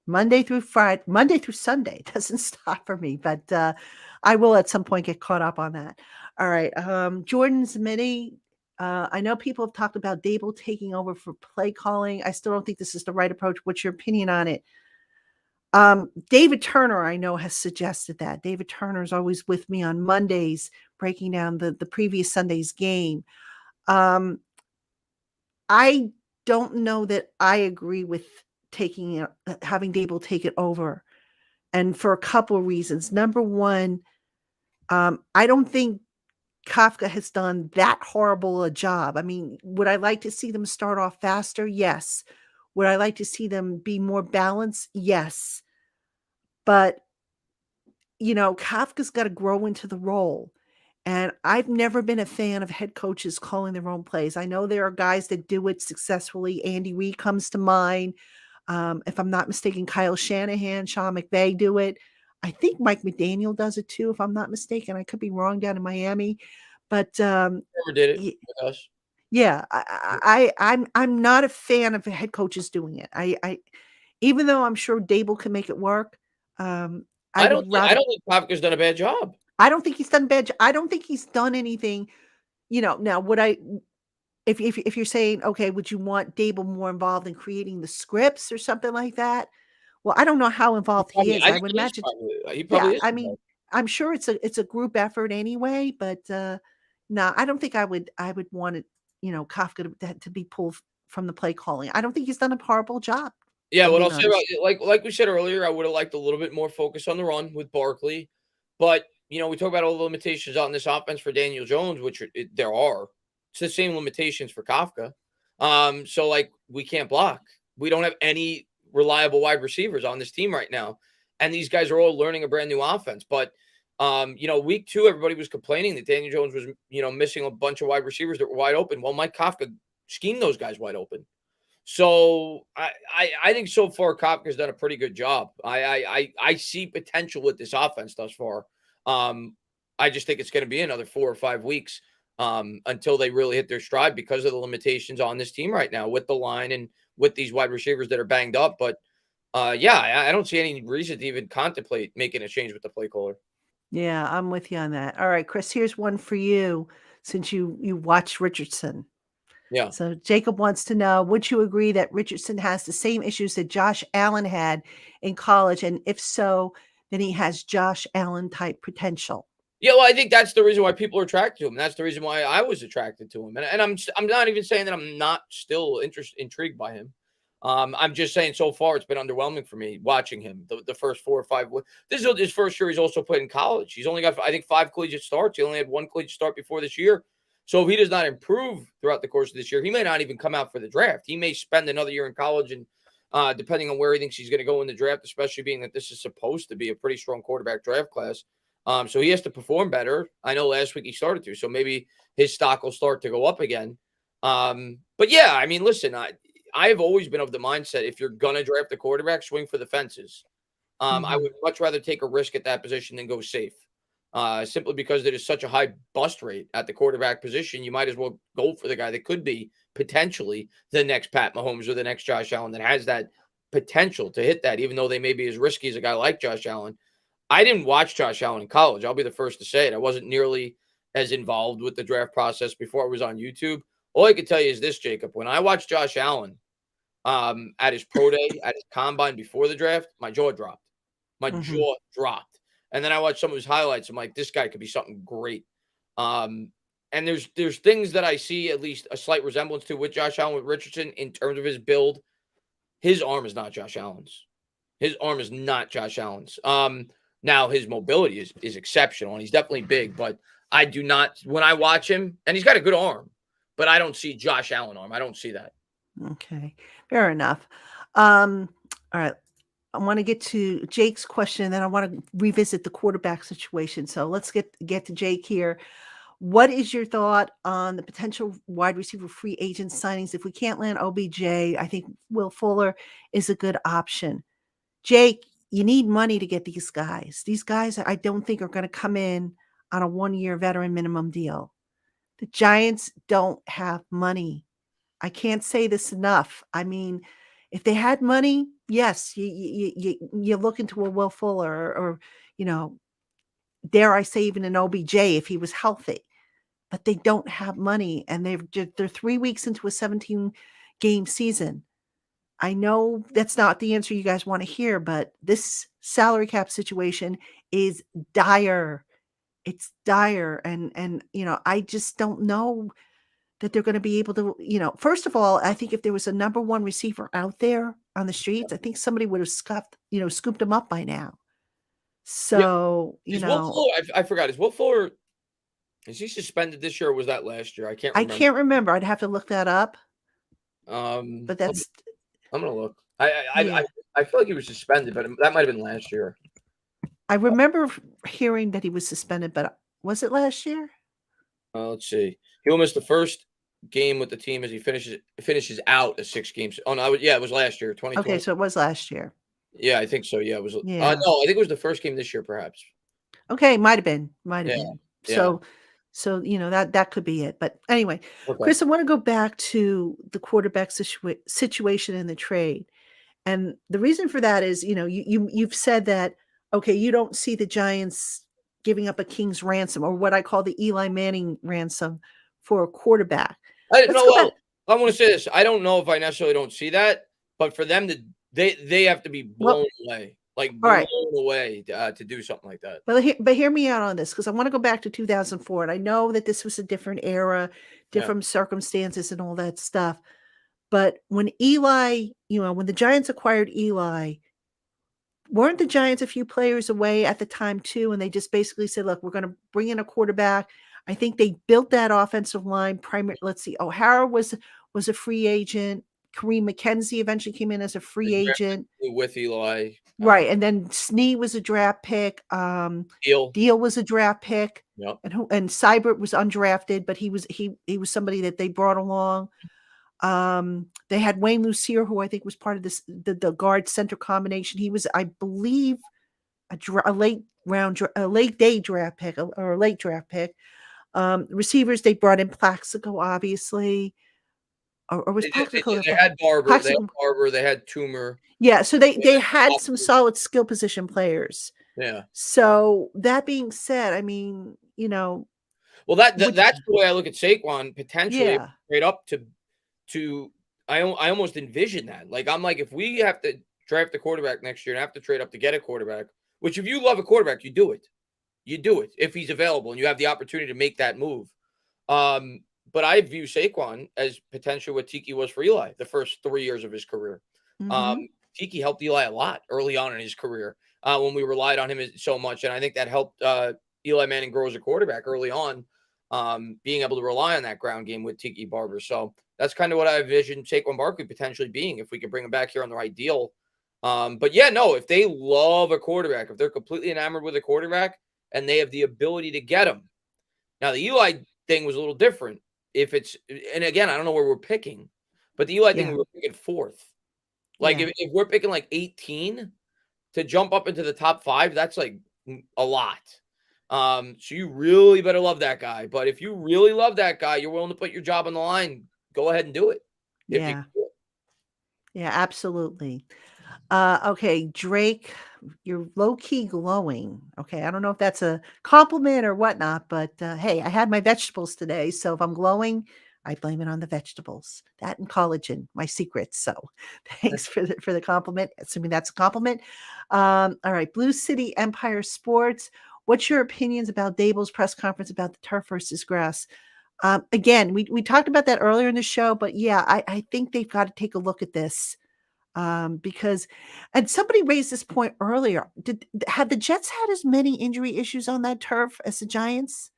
Monday through Sunday, it doesn't stop for me, but I will at some point get caught up on that. All right. Jordan's Mini. I know people have talked about Dable taking over for play calling. I still don't think this is the right approach. What's your opinion on it? David Turner, I know, has suggested that. David Turner is always with me on Mondays, breaking down the previous Sunday's game. I don't know that I agree with having Dable take it over, and for a couple of reasons. Number one, I don't think Kafka has done that horrible a job. I mean, would I like to see them start off faster? Yes. Would I like to see them be more balanced? Yes. But, Kafka's got to grow into the role. And I've never been a fan of head coaches calling their own plays. I know there are guys that do it successfully. Andy Reid comes to mind. If I'm not mistaken, Kyle Shanahan, Sean McVay do it. I think Mike McDaniel does it too, if I'm not mistaken. I could be wrong down in Miami. But Never did it with us. yeah, I'm not a fan of head coaches doing it. I even though I'm sure Dable can make it work, I don't think Kafka's done a bad job. I don't think he's done bad. I don't think he's done anything. Now would I? If you're saying, okay, would you want Dable more involved in creating the scripts or something like that? Well, I don't know how involved he is. I would imagine. He probably is. I mean, I'm sure it's a group effort anyway. But no, I don't think I would want it. Kafka to be pulled from the play calling. I don't think he's done a horrible job. Yeah, what I'll say about like we said earlier, I would have liked a little bit more focus on the run with Barkley, but we talk about all the limitations on this offense for Daniel Jones, which there are. It's the same limitations for Kafka. So we can't block. We don't have any reliable wide receivers on this team right now, and these guys are all learning a brand new offense. But week 2, everybody was complaining that Daniel Jones was missing a bunch of wide receivers that were wide open. Well, Mike Kafka schemed those guys wide open. So I think so far Kafka's done a pretty good job. I see potential with this offense thus far. I just think it's going to be another 4 or 5 weeks until they really hit their stride because of the limitations on this team right now with the line and with these wide receivers that are banged up. But I don't see any reason to even contemplate making a change with the play caller. Yeah, I'm with you on that. All right, Chris, here's one for you since you watched Richardson. Yeah. So Jacob wants to know, would you agree that Richardson has the same issues that Josh Allen had in college? And if so, then he has Josh Allen type potential. Yeah, well, I think that's the reason why people are attracted to him. That's the reason why I was attracted to him. And I'm not even saying that I'm not still intrigued by him. I'm just saying so far it's been underwhelming for me watching him the first 4 or 5. This is his first year he's also played in college. He's only got, I think, 5 collegiate starts. He only had 1 collegiate start before this year. So if he does not improve throughout the course of this year, he may not even come out for the draft. He may spend another year in college, and depending on where he thinks he's going to go in the draft, especially being that this is supposed to be a pretty strong quarterback draft class. So he has to perform better. I know last week he started to, so maybe his stock will start to go up again. But yeah, I mean, listen, I've always been of the mindset, if you're going to draft a quarterback, swing for the fences. I would much rather take a risk at that position than go safe. Simply because there is such a high bust rate at the quarterback position, you might as well go for the guy that could be potentially the next Pat Mahomes or the next Josh Allen that has that potential to hit that, even though they may be as risky as a guy like Josh Allen. I didn't watch Josh Allen in college. I'll be the first to say it. I wasn't nearly as involved with the draft process before I was on YouTube. All I can tell you is this, Jacob. When I watched Josh Allen at his pro day, at his combine before the draft, my jaw dropped. My jaw dropped. And then I watched some of his highlights. I'm like, this guy could be something great. And there's things that I see at least a slight resemblance to with Josh Allen, with Richardson, in terms of his build. His arm is not Josh Allen's. His arm is not Josh Allen's. Now his mobility is exceptional, and he's definitely big, but I do not, when I watch him, and he's got a good arm, but I don't see Josh Allen arm. I don't see that. Okay, fair enough. All right. I want to get to Jake's question, and then I want to revisit the quarterback situation. So let's get to Jake here. What is your thought on the potential wide receiver free agent signings? If we can't land OBJ, I think Will Fuller is a good option. Jake, you need money to get these guys. These guys, I don't think, are going to come in on a 1-year veteran minimum deal. The Giants don't have money. I can't say this enough. I mean, if they had money, yes, you look into a Will Fuller or dare I say even an OBJ if he was healthy. But they don't have money, and they're 3 weeks into a 17-game season. I know that's not the answer you guys want to hear, but this salary cap situation is dire. It's dire, and I just don't know that they're going to be able to, first of all, I think if there was a number 1 receiver out there on the streets, I think somebody would have scooped him up by now. So, Will Fuller, I forgot, is Will Fuller, is he suspended this year or was that last year? I can't remember. I'd have to look that up. But that's, I'm going to look. I feel like he was suspended, but that might have been last year. I remember hearing that he was suspended, but was it last year? Let's see. He'll miss the first game with the team as he finishes out a 6 games. Oh no, it was last year, 2020. Okay, so it was last year. Yeah, I think so. Yeah, it was. Yeah. No, I think it was the first game this year, perhaps. Okay, might have been. Yeah. So that could be it. But anyway, Okay. Chris, I want to go back to the quarterback situation in the trade, and the reason for that is you've said that you don't see the Giants giving up a king's ransom, or what I call the Eli Manning ransom, for a quarterback. I want to say this. I don't know if I necessarily don't see that, but for them to they have to be blown away, away to do something like that. But hear me out on this, because I want to go back to 2004, and I know that this was a different era, different circumstances, and all that stuff. But when Eli, when the Giants acquired Eli, weren't the Giants a few players away at the time too? And they just basically said, look, we're going to bring in a quarterback. I think they built that offensive line. Let's see. O'Hara was a free agent. Kareem McKenzie eventually came in as a free agent with Eli. Right. And then Snee was a draft pick. Deal was a draft pick. Yep. And Seibert was undrafted, but he was somebody that they brought along. They had Wayne Lucier, who I think was part of the guard center combination. He was, I believe, a late day draft pick or a late draft pick. Receivers, they brought in Plaxico, obviously. Or was Plaxico? They had Barber. They had Barber. They had Toomer. Yeah, so they had some solid skill position players. Yeah. So that being said, I mean, well, that's the way I look at Saquon, potentially straight up to I almost envision that. Like, I'm like, if we have to draft a quarterback next year and have to trade up to get a quarterback, which if you love a quarterback, you do it. You do it if he's available and you have the opportunity to make that move. But I view Saquon as potentially what Tiki was for Eli the first 3 years of his career. Mhm. Tiki helped Eli a lot early on in his career when we relied on him so much. And I think that helped Eli Manning grow as a quarterback early on, being able to rely on that ground game with Tiki Barber. So that's kind of what I envision Saquon Barkley potentially being if we could bring him back here on the right deal. But yeah, no, if they love a quarterback, if they're completely enamored with a quarterback and they have the ability to get him. Now, the Eli thing was a little different. If it's, and again, I don't know where we're picking, but the Eli thing, Yeah. we were picking fourth. Like Yeah. if we're picking like 18 to jump up into the top 5, that's like a lot. So you really better love that guy. But if you really love that guy, you're willing to put your job on the line, go ahead and do it. If you Yeah. can do it. Yeah, absolutely. Okay, Drake, you're low key glowing. Okay, I don't know if that's a compliment or whatnot, but hey, I had my vegetables today, so if I'm glowing, I blame it on the vegetables. That and collagen, my secrets. So, thanks for the compliment. Assuming that's a compliment. All right, Blue City Empire Sports. What's your opinions about Dable's press conference about the turf versus grass? Again, we talked about that earlier in the show, but yeah, I think they've got to take a look at this because and somebody raised this point earlier. Have the Jets had as many injury issues on that turf as the Giants?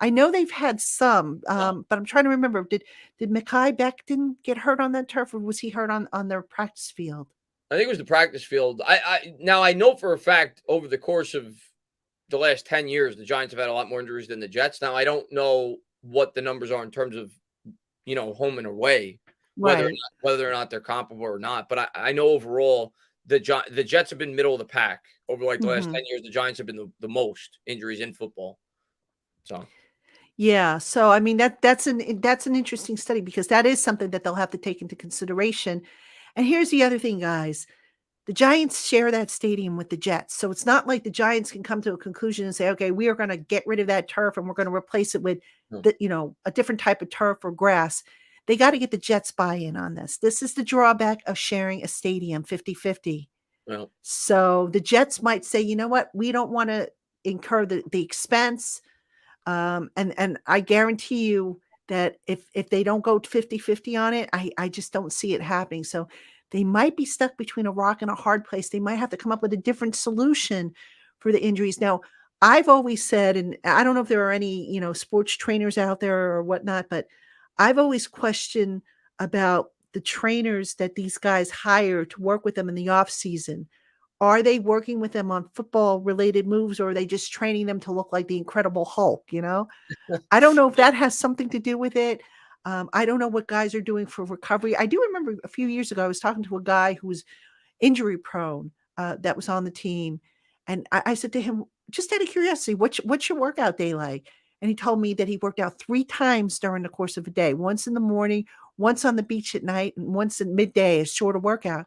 I know they've had some, but I'm trying to remember. Did Mekhi Becton get hurt on that turf, or was he hurt on their practice field? I think it was the practice field. Now I know for a fact over the course of the last 10 years, the Giants have had a lot more injuries than the Jets. Now I don't know what the numbers are in terms of home and away, Right. whether or not they're comparable or not. But I know overall the Jets have been middle of the pack over like the last Hmm. 10 years. The Giants have been the most injuries in football. So Yeah. So I mean that's an interesting study because that is something that they'll have to take into consideration. And here's the other thing, guys. The Giants share that stadium with the Jets. So it's not like the Giants can come to a conclusion and say, okay, we are going to get rid of that turf and we're going to replace it with Hmm. a different type of turf or grass. They got to get the Jets buy-in on this. This is the drawback of sharing a stadium 50-50. well, So the Jets might say, you know what, we don't want to incur the expense. And I guarantee you that if they don't go 50-50 on it, I just don't see it happening. So they might be stuck between a rock and a hard place. They might have to come up with a different solution for the injuries. Now, I've always said, and I don't know if there are any, sports trainers out there or whatnot, but I've always questioned about the trainers that these guys hire to work with them in the off season. Are they working with them on football related moves or are they just training them to look like the Incredible Hulk, I don't know if that has something to do with it. I don't know what guys are doing for recovery. I do remember a few years ago, I was talking to a guy who was injury prone that was on the team. And I said to him, just out of curiosity, what's your workout day like? And he told me that he worked out 3 times during the course of a day, once in the morning, once on the beach at night, and once at midday, a shorter workout.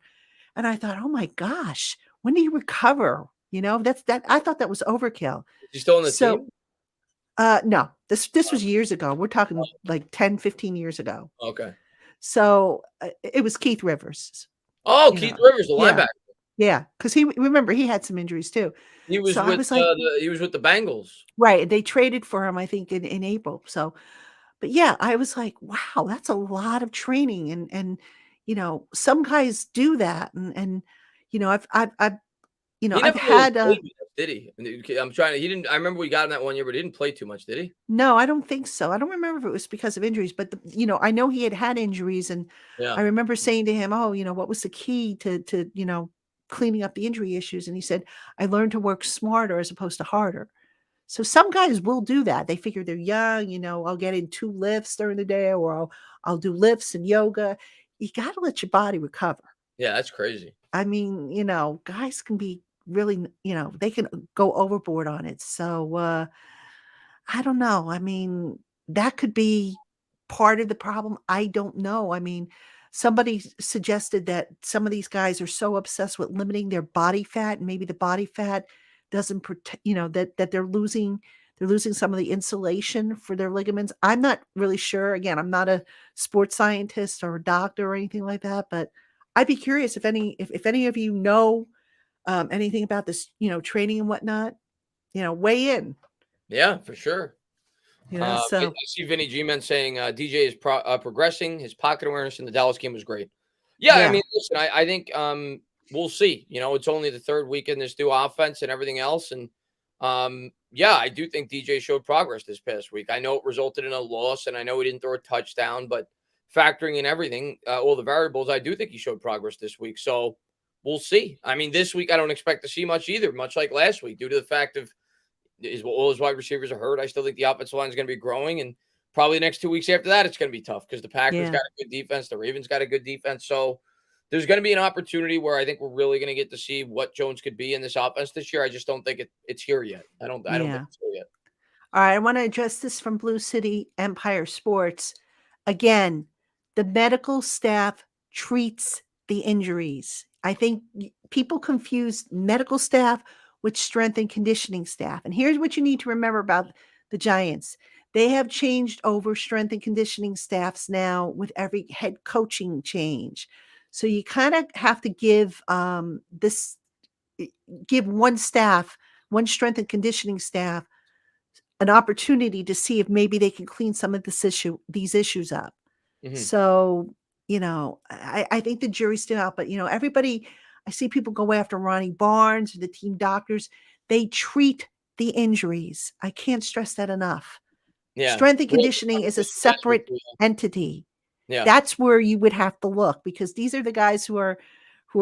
And I thought, oh my gosh, when do you recover? That I thought that was overkill. is he still on the So team? no, this was years ago. We're talking like 10, 15 years ago. Okay. So it was Keith Rivers, Oh, you Keith know. Rivers, the Yeah. linebacker. Yeah. Cause remember he had some injuries too. He So was I with was like, he was with the Bengals. right. They traded for him, I think in April. So, but yeah, I was like, wow, that's a lot of training. And, some guys do that. And, He I've never really had, played much, did he? I'm trying to. He didn't. I remember we got him that one year, but he didn't play too much, did he? no, I don't think so. I don't remember if it was because of injuries, but I know he had injuries, and Yeah. I remember saying to him, "Oh, what was the key to cleaning up the injury issues?" And he said, "I learned to work smarter as opposed to harder." So some guys will do that. They figure they're young, I'll get in 2 lifts during the day, or I'll do lifts and yoga. You got to let your body recover. Yeah, that's crazy. I mean, guys can be really, they can go overboard on it. So I don't know. I mean, that could be part of the problem. I don't know. I mean, somebody suggested that some of these guys are so obsessed with limiting their body fat, and maybe the body fat doesn't protect, that they're losing some of the insulation for their ligaments. I'm not really sure. Again, I'm not a sports scientist or a doctor or anything like that, but I'd be curious if any of you know anything about this, training and whatnot, weigh in. Yeah, for sure. I So see Vinny G-Man saying DJ is progressing. His pocket awareness in the Dallas game was great. Yeah, I Yeah. mean, listen, I think we'll see. It's only the third week in this new offense and everything else. And yeah, I do think DJ showed progress this past week. I know it resulted in a loss, and I know he didn't throw a touchdown, but factoring in everything, all the variables, I do think he showed progress this week. So we'll see. I mean, this week I don't expect to see much either, much like last week, due to the fact of all his wide receivers are hurt. I still think the offensive line is going to be growing, and probably the next 2 weeks after that, it's going to be tough because the Packers Yeah. got a good defense, the Ravens got a good defense. So there's going to be an opportunity where I think we're really going to get to see what Jones could be in this offense this year. I just don't think it's here yet. I don't think Yeah. it's here yet. All right. I want to address this from Blue City Empire Sports. Again, the medical staff treats the injuries. I think people confuse medical staff with strength and conditioning staff. And here's what you need to remember about the Giants. They have changed over strength and conditioning staffs now with every head coaching change. So you kind of have to give give one staff, one strength and conditioning staff, an opportunity to see if maybe they can clean some of these issues up. Mhm. So, I think the jury's still out, but everybody, I see people go after Ronnie Barnes, the team doctors. They treat the injuries. I can't stress that enough. Yeah. Strength and We had conditioning is a this conversation last week, separate entity. Yeah. That's where you would have to look, because these are the guys who are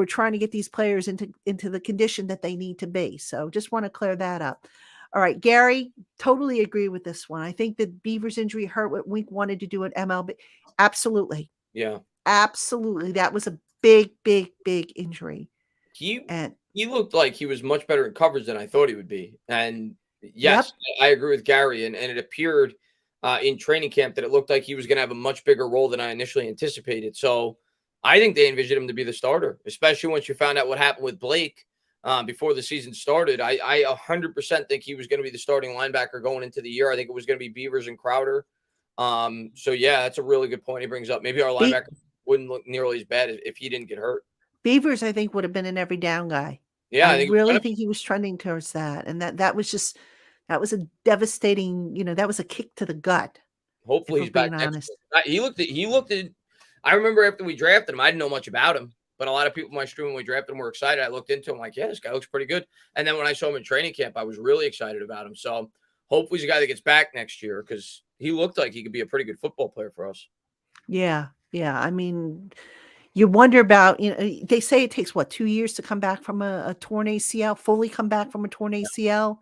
trying to get these players into the condition that they need to be. So just want to clear that up. All right, Gary, totally agree with this one. I think that Beaver's injury hurt what Wink wanted to do at MLB. Absolutely. Yeah. Absolutely. That was a big, big, big injury. He And looked like he was much better in coverage than I thought he would be. And yes, Yep. I agree with Gary. And it appeared in training camp that it looked like he was going to have a much bigger role than I initially anticipated. So I think they envisioned him to be the starter, especially once you found out what happened with Blake before the season started. I 100% think he was going to be the starting linebacker going into the year. I think it was going to be Beavers and Crowder. So yeah, that's a really good point he brings up. Maybe our linebacker wouldn't look nearly as bad if he didn't get hurt. Beavers, I think, would have been an every down guy. Yeah, I I think really think he was trending towards that. And that was a devastating, that was a kick to the gut. hopefully If he's we're back being next honest. year. He looked at I remember after we drafted him, I didn't know much about him, but a lot of people in my stream when we drafted him were excited. I looked into him like, yeah, this guy looks pretty good. And then when I saw him in training camp, I was really excited about him. So hopefully he's a guy that gets back next year because he looked like he could be a pretty good football player for us. Yeah. Yeah. I mean, you wonder about, they say it takes 2 years to come back from a torn ACL, fully come back from a torn ACL.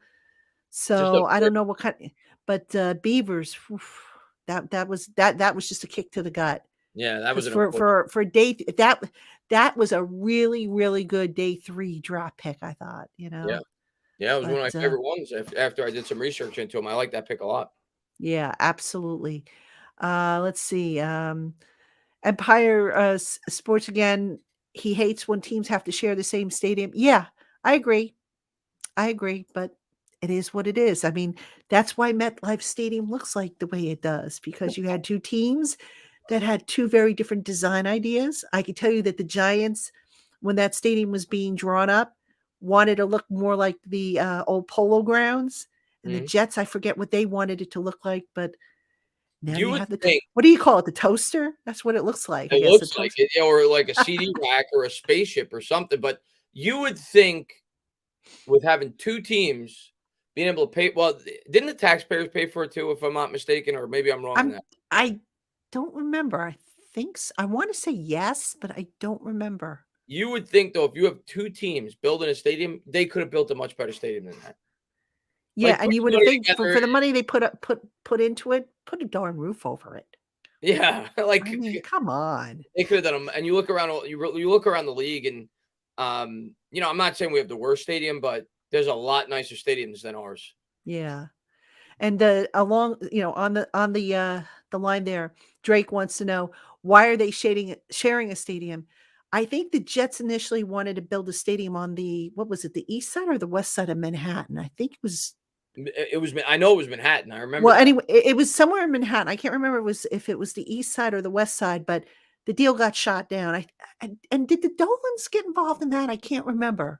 Just So I don't know what kind, but Beavers, oof, that was just a kick to the gut. Yeah, that was an For day that was a really, really good day 3 drop pick, I thought, Yeah. Yeah, it was one of my But, favorite ones after I did some research into him. I like that pick a lot. yeah, absolutely. Let's see. Empire Sports again. He hates when teams have to share the same stadium. Yeah, I agree. But it is what it is. I mean, that's why MetLife Stadium looks like the way it does, because you had two teams that had two very different design ideas. I can tell you that the Giants, when that stadium was being drawn up, wanted to look more like the old Polo Grounds. And the Jets, I forget what they wanted it to look like, but now You you would have the think what do you call it? The toaster? That's what it looks like. I it guess looks the like toaster. it, or like a CD rack or a spaceship or something. But you would think with having two teams being able to pay, well, didn't the taxpayers pay for it too, if I'm not mistaken, or maybe I'm wrong on that? I don't remember. I think so. I want to say yes, but I don't remember. You would think though, if you have two teams building a stadium, they could have built a much better stadium than that. Yeah, Like, and put you the would have money think together. for the money they put into it, put a darn roof over it. Yeah, like I mean, come on. they could have done them. And you look around, you look around the league, and I'm not saying we have the worst stadium, but there's a lot nicer stadiums than ours. Yeah. And along, on the line there, Drake wants to know, why are they sharing a stadium? I think the Jets initially wanted to build a stadium on the east side or the west side of Manhattan. I think it was. I know it was Manhattan. I remember. Well, that. anyway, it was somewhere in Manhattan. I can't remember if it was the east side or the west side, but the deal got shot down. And did the Dolans get involved in that? I can't remember.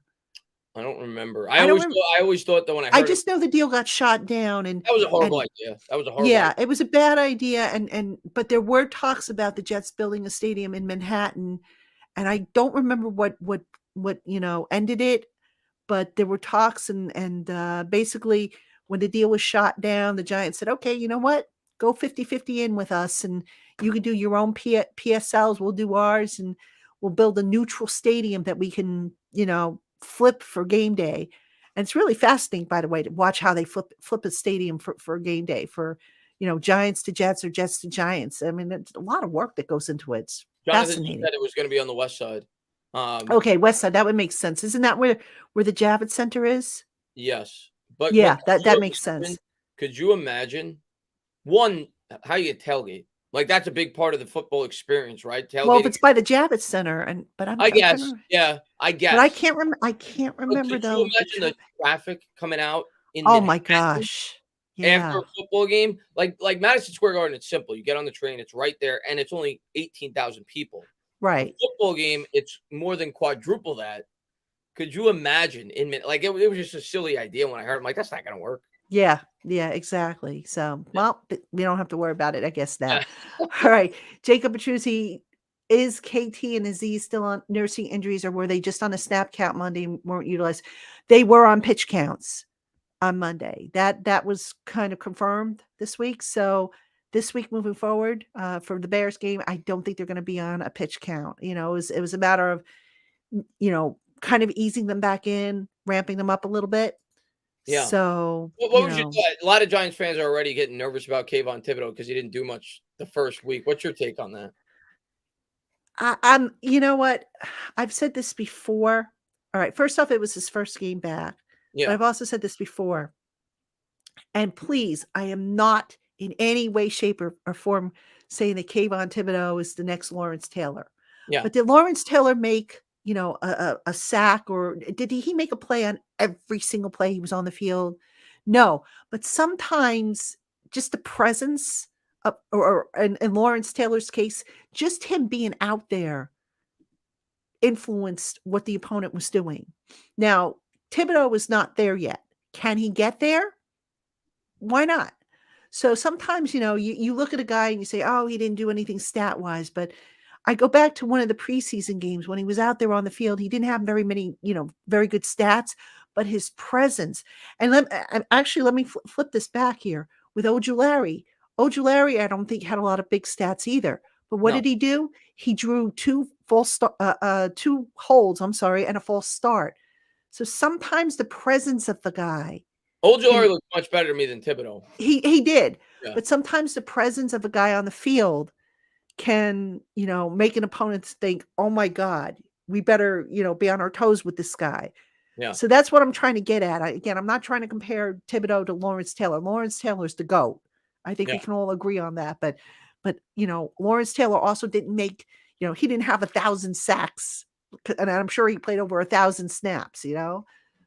I don't remember. I don't remember. I always thought that when I heard I just know the deal got shot down, and that was a horrible idea. That was a horrible yeah, idea. it was a bad idea. But there were talks about the Jets building a stadium in Manhattan, and I don't remember what ended it, but there were talks and basically when the deal was shot down, the Giants said, okay, you know what? Go 50-50 in with us and you can do your own PSLs. We'll do ours and we'll build a neutral stadium that we can, flip for game day. And it's really fascinating, by the way, to watch how they flip a stadium for game day for, Giants to Jets or Jets to Giants. I mean, it's a lot of work that goes into it. It's Jonathan just fascinating. said it was going to be on the west side. Okay, west side. That would make sense. Isn't that where the Javits Center is? Yes. But Yeah, could that you makes sense. imagine- Could you imagine, one, how you get tailgate? Like, that's a big part of the football experience, right? Well, if Tailgating. it's by the Javits Center, but I'm I trying guess. to, Yeah, I guess. but I can't remember But could though. you imagine the traffic coming out in Oh my Manhattan gosh. after Yeah. a football game? Like Madison Square Garden, it's simple. You get on the train, it's right there, and it's only 18,000 people. A Right. football game, it's more than quadruple that. Could you imagine like it was just a silly idea when I heard it. I'm like, that's not gonna work. Yeah. Yeah, exactly. So, well, we don't have to worry about it, I guess, now. Yeah. All right. Jacob Petruzzi, is KT and Aziz still on nursing injuries or were they just on a snap count Monday and weren't utilized? They were on pitch counts on Monday. That was kind of confirmed this week. So this week moving forward for the Bears game, I don't think they're going to be on a pitch count. It was a matter of, kind of easing them back in, ramping them up a little bit. Yeah. So, What was your thought? A lot of Giants fans are already getting nervous about Kayvon Thibodeau because he didn't do much the first week. What's your take on that? I'm, you know what? I've said this before. All right. First off, it was his first game back. But Yeah. I've also said this before. And please, I am not in any way, shape, or form saying that Kayvon Thibodeau is the next Lawrence Taylor. Yeah. But did Lawrence Taylor make, a sack or did he make a play on every single play he was on the field? No. But sometimes just the presence of, or in Lawrence Taylor's case, just him being out there influenced what the opponent was doing. Now, Thibodeau was not there yet. Can he get there? Why not? So sometimes, you look at a guy and you say, oh, he didn't do anything stat wise. But I go back to one of the preseason games when he was out there on the field. He didn't have very many, very good stats, but his presence. And let me flip this back here with Ojulari. Ojulari, I don't think had a lot of big stats either. But what did he do? He drew two holds, and a false start. So sometimes the presence of the guy. Ojulari looked much better to me than Thibodeau. He did. Yeah. But sometimes the presence of a guy on the field can, make an opponent think, oh my God, we better, be on our toes with this guy. Yeah. So that's what I'm trying to get at. I'm not trying to compare Thibodeau to Lawrence Taylor. Lawrence Taylor's the GOAT. I think we can all agree on that. But Lawrence Taylor also didn't make, he didn't have 1,000 sacks. And I'm sure he played over 1,000 snaps,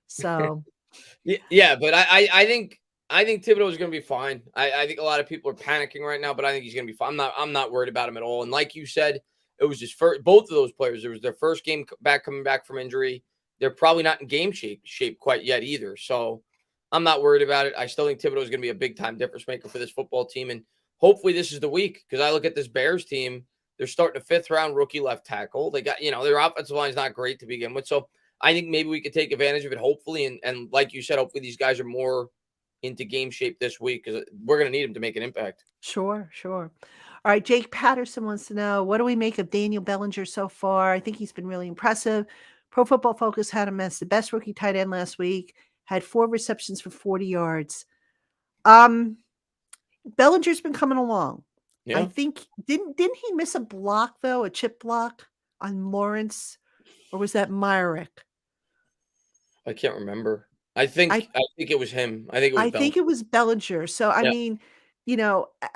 So yeah, but I think Thibodeau is going to be fine. I think a lot of people are panicking right now, but I think he's going to be fine. I'm not worried about him at all. And like you said, it was just both of those players. It was their first game coming back from injury. They're probably not in game shape quite yet either. So I'm not worried about it. I still think Thibodeau is going to be a big time difference maker for this football team. And hopefully this is the week because I look at this Bears team. They're starting a 5th round rookie left tackle. They got, their offensive line is not great to begin with. So I think maybe we could take advantage of it, hopefully. And like you said, hopefully these guys are more into game shape this week because we're going to need them to make an impact. Sure. All right. Jake Patterson wants to know, what do we make of Daniel Bellinger so far? I think he's been really impressive. Pro Football Focus had him as the best rookie tight end last week, had 4 receptions for 40 yards. Bellinger's been coming along. Yeah. I think, didn't he miss a block though, a chip block on Lawrence, or was that Myrick? I can't remember. I think it was him. I think it was Bellinger. So I mean,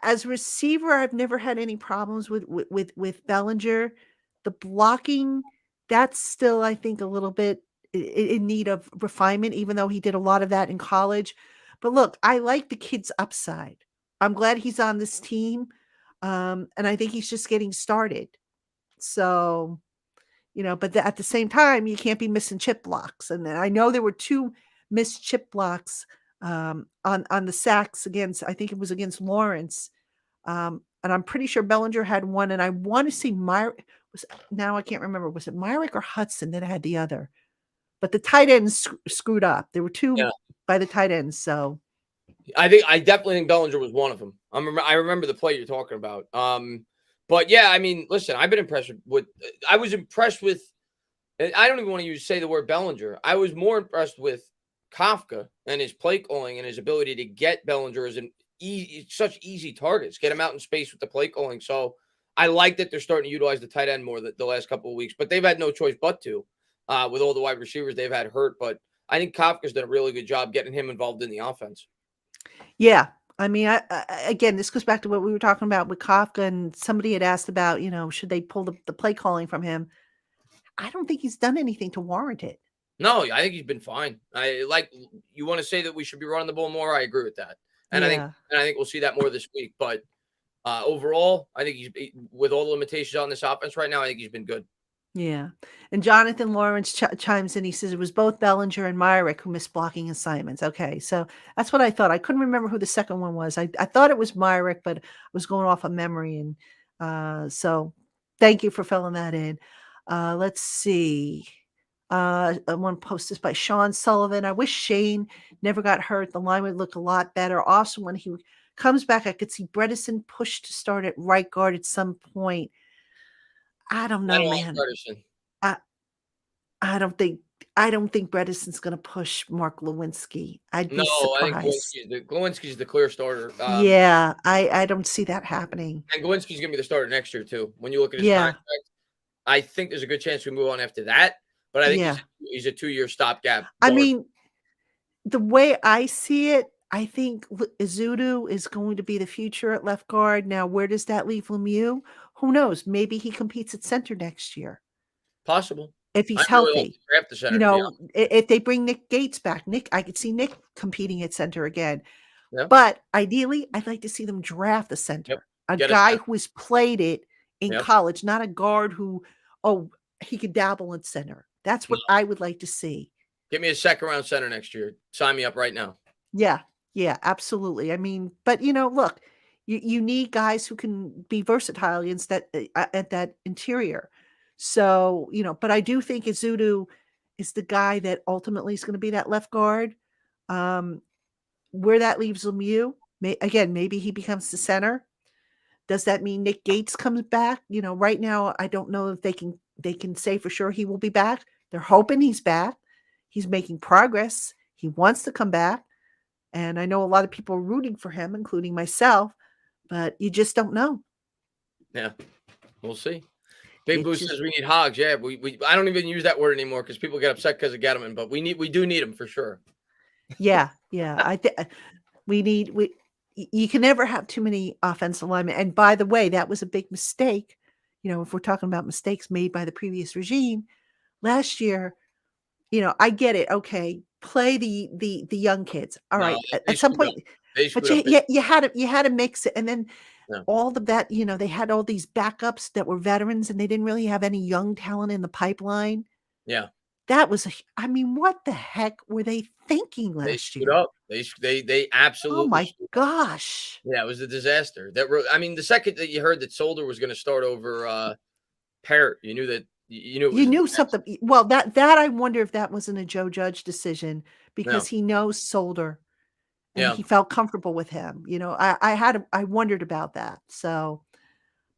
as a receiver, I've never had any problems with Bellinger. The blocking, that's still, I think, a little bit in need of refinement, even though he did a lot of that in college. But look, I like the kid's upside. I'm glad he's on this team. And I think he's just getting started. So, but at the same time, you can't be missing chip blocks. And I know there were 2 missed chip blocks on the sacks against, I think it was against Lawrence. And I'm pretty sure Bellinger had one. And I want to see was now I can't remember. Was it Myrick or Hudson that had the other? But the tight ends screwed up. There were two Yeah. by the tight ends. So I definitely think Bellinger was one of them. I remember the play you're talking about. But yeah, I mean, listen, I've been impressed with I was impressed with, and I don't even want to say the word Bellinger. I was more impressed with Kafka and his play calling and his ability to get Bellinger as such easy targets, get him out in space with the play calling. So I like that they're starting to utilize the tight end more the last couple of weeks, but they've had no choice but to, with all the wide receivers they've had hurt. But I think Kafka's done a really good job getting him involved in the offense. yeah, I mean, I again, this goes back to what we were talking about with Kafka, and somebody had asked about, should they pull the play calling from him? I don't think he's done anything to warrant it. No, I think he's been fine. You want to say that we should be running the ball more. I agree with that, and Yeah. I think we'll see that more this week. But overall, I think with all the limitations on this offense right now, I think he's been good. Yeah. And Jonathan Lawrence chimes in. He says it was both Bellinger and Myrick who missed blocking assignments. Okay. So that's what I thought. I couldn't remember who the second one was. I thought it was Myrick, but I was going off of memory. And so thank you for filling that in. Let's see. One post is by Sean Sullivan. I wish Shane never got hurt. The line would look a lot better. Also, when he comes back, I could see Bredesen pushed to start at right guard at some point. I don't know, man. I don't think Bredesen's going to push Mark Lewinsky. I'd be surprised. I think Lewinsky's the clear starter. Yeah, I don't see that happening. And Lewinsky's going to be the starter next year too. When you look at his contract, I think there's a good chance we move on after that. But I think he's a 2-year stopgap. I mean, the way I see it, I think Izudu is going to be the future at left guard. Now, where does that leave Lemieux? Who knows? Maybe he competes at center next year. Possible. If he's healthy. If they bring Nick Gates back, I could see Nick competing at center again. Yep. But ideally, I'd like to see them draft a center. Yep. A guy who has played it in college, not a guard who, he could dabble in center. That's what I would like to see. Give me a second-round center next year. Sign me up right now. Yeah, absolutely. I mean, but, look, you need guys who can be versatile at that interior. So, but I do think Izudu is the guy that ultimately is going to be that left guard. Where that leaves Lemieux, maybe he becomes the center. Does that mean Nick Gates comes back? Right now, I don't know if they can say for sure he will be back. They're hoping he's back. He's making progress. He wants to come back. And I know a lot of people are rooting for him, including myself, but you just don't know. Yeah, we'll see. Big Blue says we need hogs. Yeah, I don't even use that word anymore because people get upset because of Gettleman, but we do need them for sure. Yeah. You can never have too many offensive linemen. And by the way, that was a big mistake. If we're talking about mistakes made by the previous regime last year, I get it. Okay, play the young kids. All right, at some point, but you had to mix it, and then. Yeah. All of that, they had all these backups that were veterans and they didn't really have any young talent in the pipeline. Yeah. That was, what the heck were they thinking last year? Up. They absolutely. Oh my gosh. Yeah, it was a disaster. The second that you heard that Solder was going to start over Parrott, you knew that. You knew something. Well, that I wonder if that wasn't a Joe Judge decision because he knows Solder. And he felt comfortable with him. I wondered about that. So,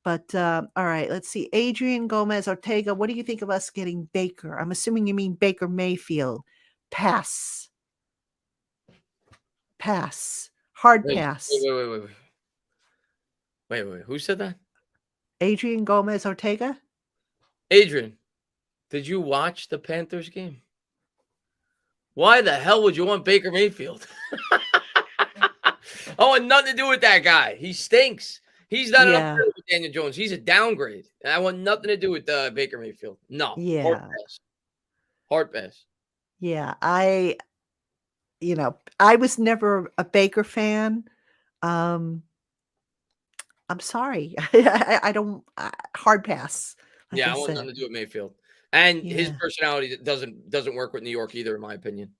but all right, let's see. Adrian Gomez Ortega, what do you think of us getting Baker? I'm assuming you mean Baker Mayfield. Pass. Hard pass. Wait. Who said that? Adrian Gomez Ortega. Adrian, did you watch the Panthers game? Why the hell would you want Baker Mayfield? I want nothing to do with that guy. He stinks. He's not an upgrade with Daniel Jones. He's a downgrade. And I want nothing to do with Baker Mayfield. No. Yeah. Hard pass. Yeah. I was never a Baker fan. I'm sorry. I don't hard pass. I want nothing to do with Mayfield. And his personality doesn't work with New York either, in my opinion.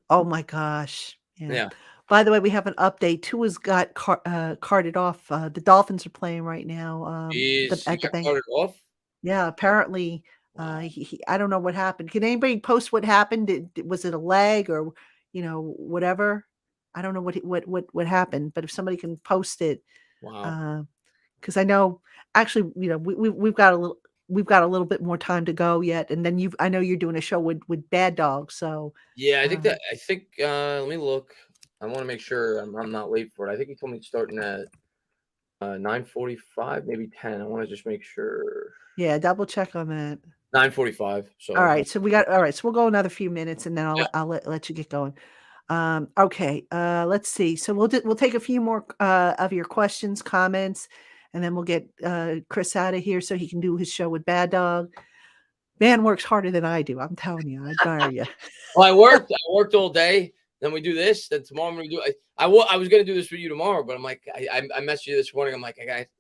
Oh my gosh. Yeah. By the way, we have an update. Tua's got carted off. The Dolphins are playing right now. He got carted off? Yeah, apparently, Wow. I don't know what happened. Can anybody post what happened? Was it a leg or, whatever? I don't know what happened, but if somebody can post it, Wow. because I know actually, we've got a little bit more time to go yet, and then I know you're doing a show with Bad Dog, so Yeah, uh, I think let me look. I want to make sure I'm not late for it. I think he told me it's starting at 9:45, maybe 10. I want to just make sure. yeah, double check on that. 9:45. All So right, so we'll go another few minutes, and then yeah. I'll let you get going. Okay, let's see. So we'll take a few more of your questions, comments, and then we'll get Chris out of here so he can do his show with Bad Dog. Man works harder than I do. I'm telling you, I admire you. Well, I worked all day. Then we do this. Then tomorrow I'm gonna do. I was gonna do this with you tomorrow, but I'm like, I messaged you this morning. I'm like,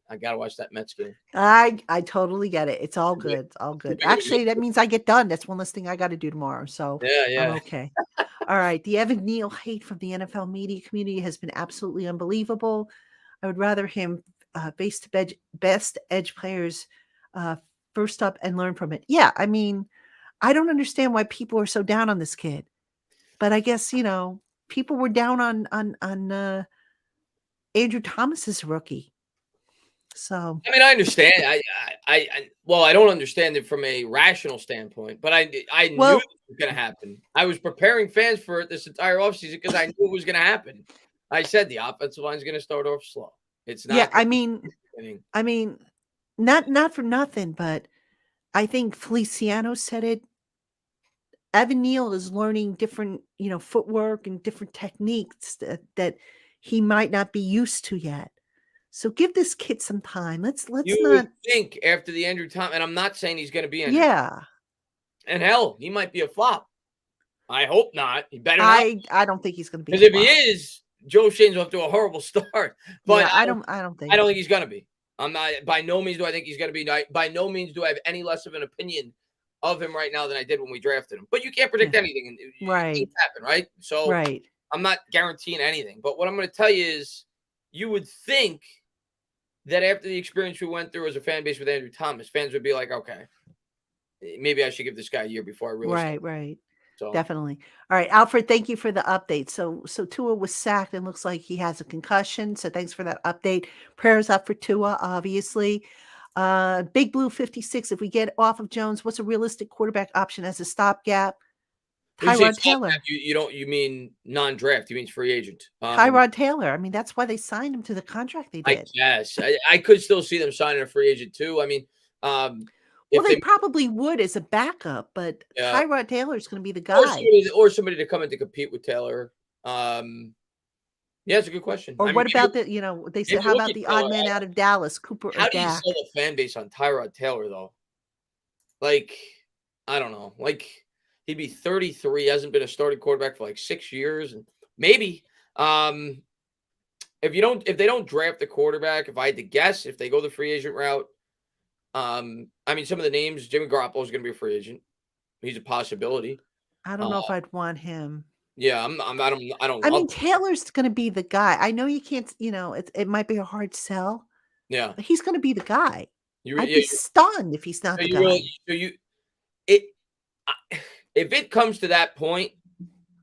I gotta watch that Mets game. I totally get it. It's all good. It's all Too good. big of a Actually, that means I get done. That's one less thing I got to do tomorrow. So Yeah, I'm yeah. okay. All right. The Evan Neal hate from the NFL media community has been absolutely unbelievable. I would rather him best edge players uh, first up and learn from it. Yeah. I mean, I don't understand why people are so down on this kid, but I guess, people were down on Andrew Thomas's rookie. So I mean, I understand. Well, I don't understand it from a rational standpoint, but I knew well, it was going to happen. I was preparing fans for it this entire offseason because I knew it was going to happen. I said the offensive line is going to start off slow. It's yeah, not going to be beginning. I mean, not for nothing, but I think Feliciano said it. Evan Neal is learning different, footwork and different techniques that he might not be used to yet. So give this kid some time. You Let's would not. think after the Andrew Thomas, and I'm not saying he's going to be Andrew, Yeah, and hell, he might be a flop. I hope not. He better not, I don't think he's going to be a because if he flop. is, Joe Shane's off to a horrible start. But Yeah, I don't I think. don't think he's going to be. I'm not. By no means do I think he's going to be. By no means do I have any less of an opinion of him right now than I did when we drafted him. But you can't Yeah, predict anything, and right, things happen, right? So right. I'm not guaranteeing anything. But what I'm going to tell you is, you would think that after the experience we went through as a fan base with Andrew Thomas, fans would be like, okay, maybe I should give this guy a year before I really start. Right. So Definitely. All right, Alfred, thank you for the update. So Tua was sacked and looks like he has a concussion. So thanks for that update. Prayers up for Tua, obviously. Big Blue 56. If we get off of Jones, what's a realistic quarterback option as a stopgap? when you say Tyrod stopgap, Taylor. you mean non-draft? You mean free agent? Tyrod Taylor. I mean, that's why they signed him to the contract they I did. guess I could still see them signing a free agent too. I mean, Well, if they they probably would as a backup, but uh, Tyrod Taylor is going to be the guy. or somebody to come in to compete with Taylor. Yeah, it's a good question. Or I mean, what about they said, maybe how look about at the odd Taylor. man out of Dallas, Cooper or How do you sell Dak? a fan base on Tyrod Taylor though? Like, I don't know. Like, he'd be 33, hasn't been a starting quarterback for like 6 years, and maybe if they don't draft the quarterback, if I had to guess, if they go the free agent route, I mean, some of the names, Jimmy Garoppolo is going to be a free agent. He's a possibility. I don't Uh, know if I'd want him. yeah, I don't I love. mean, Taylor's gonna be the guy. I know you can't, it might be a hard sell, Yeah, but he's gonna be the guy. I'd yeah, be stunned if he's not so the you really, guy. so you it. If it comes to that point,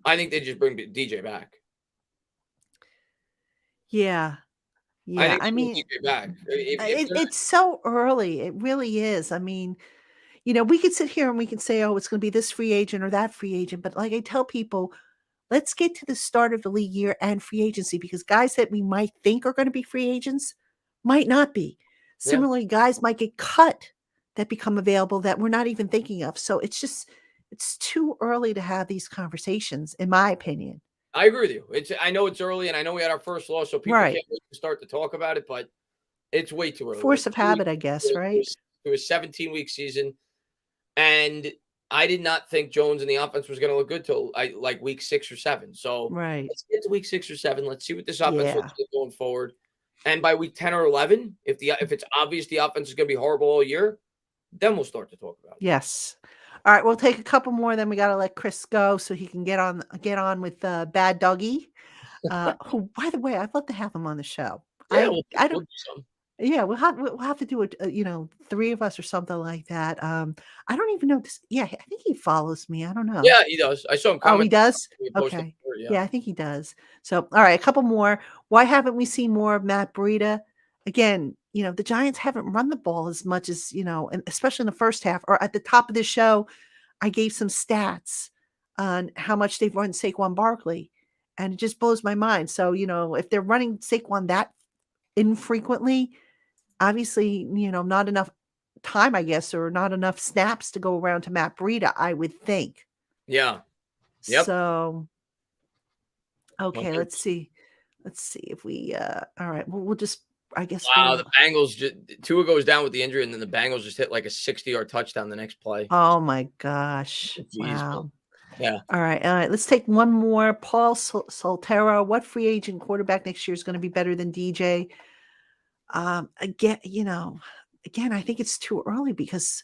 I think they just bring DJ back. Yeah. I Yeah. think I they bring mean, DJ back. If they're it's so early. It really is. I mean, we could sit here and we can say, oh, it's gonna be this free agent or that free agent. But like I tell people, let's get to the start of the league year and free agency because guys that we might think are going to be free agents might not be. yeah, Similarly, guys might get cut that become available that we're not even thinking of. So it's too early to have these conversations, in my opinion. I agree with you. I know it's early, and I know we had our first loss, so people Right. can't wait to start to talk about it. But it's way too early. We're Force of 2 weeks habit, I guess, right? to a 17-week season, and I did not think Jones and the offense was going to look good till like week 6 or 7. So Right. let's get to week 6 or 7. Let's see what this offense Yeah. looks like going forward. And by week 10 or 11, if it's obvious the offense is going to be horrible all year, then we'll start to talk about it. Yes. All right, we'll take a couple more, then we got to let Chris go so he can get on with Bad Doggy. Who, by the way, I'd love to have him on the show. Yeah, I we'll don't do some. Yeah, we'll have to do it, 3 of us or something like that. I don't even know this. Yeah, I think he follows me. I don't know. Yeah, he does. I saw him Oh, comment. he does? He posted Okay. before, yeah. Yeah, I think he does. So, all right, a couple more. Why haven't we seen more of Matt Breida? Again, the Giants haven't run the ball as much as, and especially in the first half or at the top of the show, I gave some stats on how much they've run Saquon Barkley, and it just blows my mind. So, if they're running Saquon that infrequently, obviously, not enough time, I guess, or not enough snaps to go around to Matt Breida, I would think. Yeah. Yep. So, Well, okay, let's see. Let's see if we all right. Well, we'll just I guess wow, we'll the Bengals Tua goes down with the injury, and then the Bengals just hit like a 60-yard touchdown the next play. oh my gosh. Jeez, Wow. yeah. All right. All right. Let's take one more. Paul Soltero. What free agent quarterback next year is going to be better than DJ? Again, again, I think it's too early because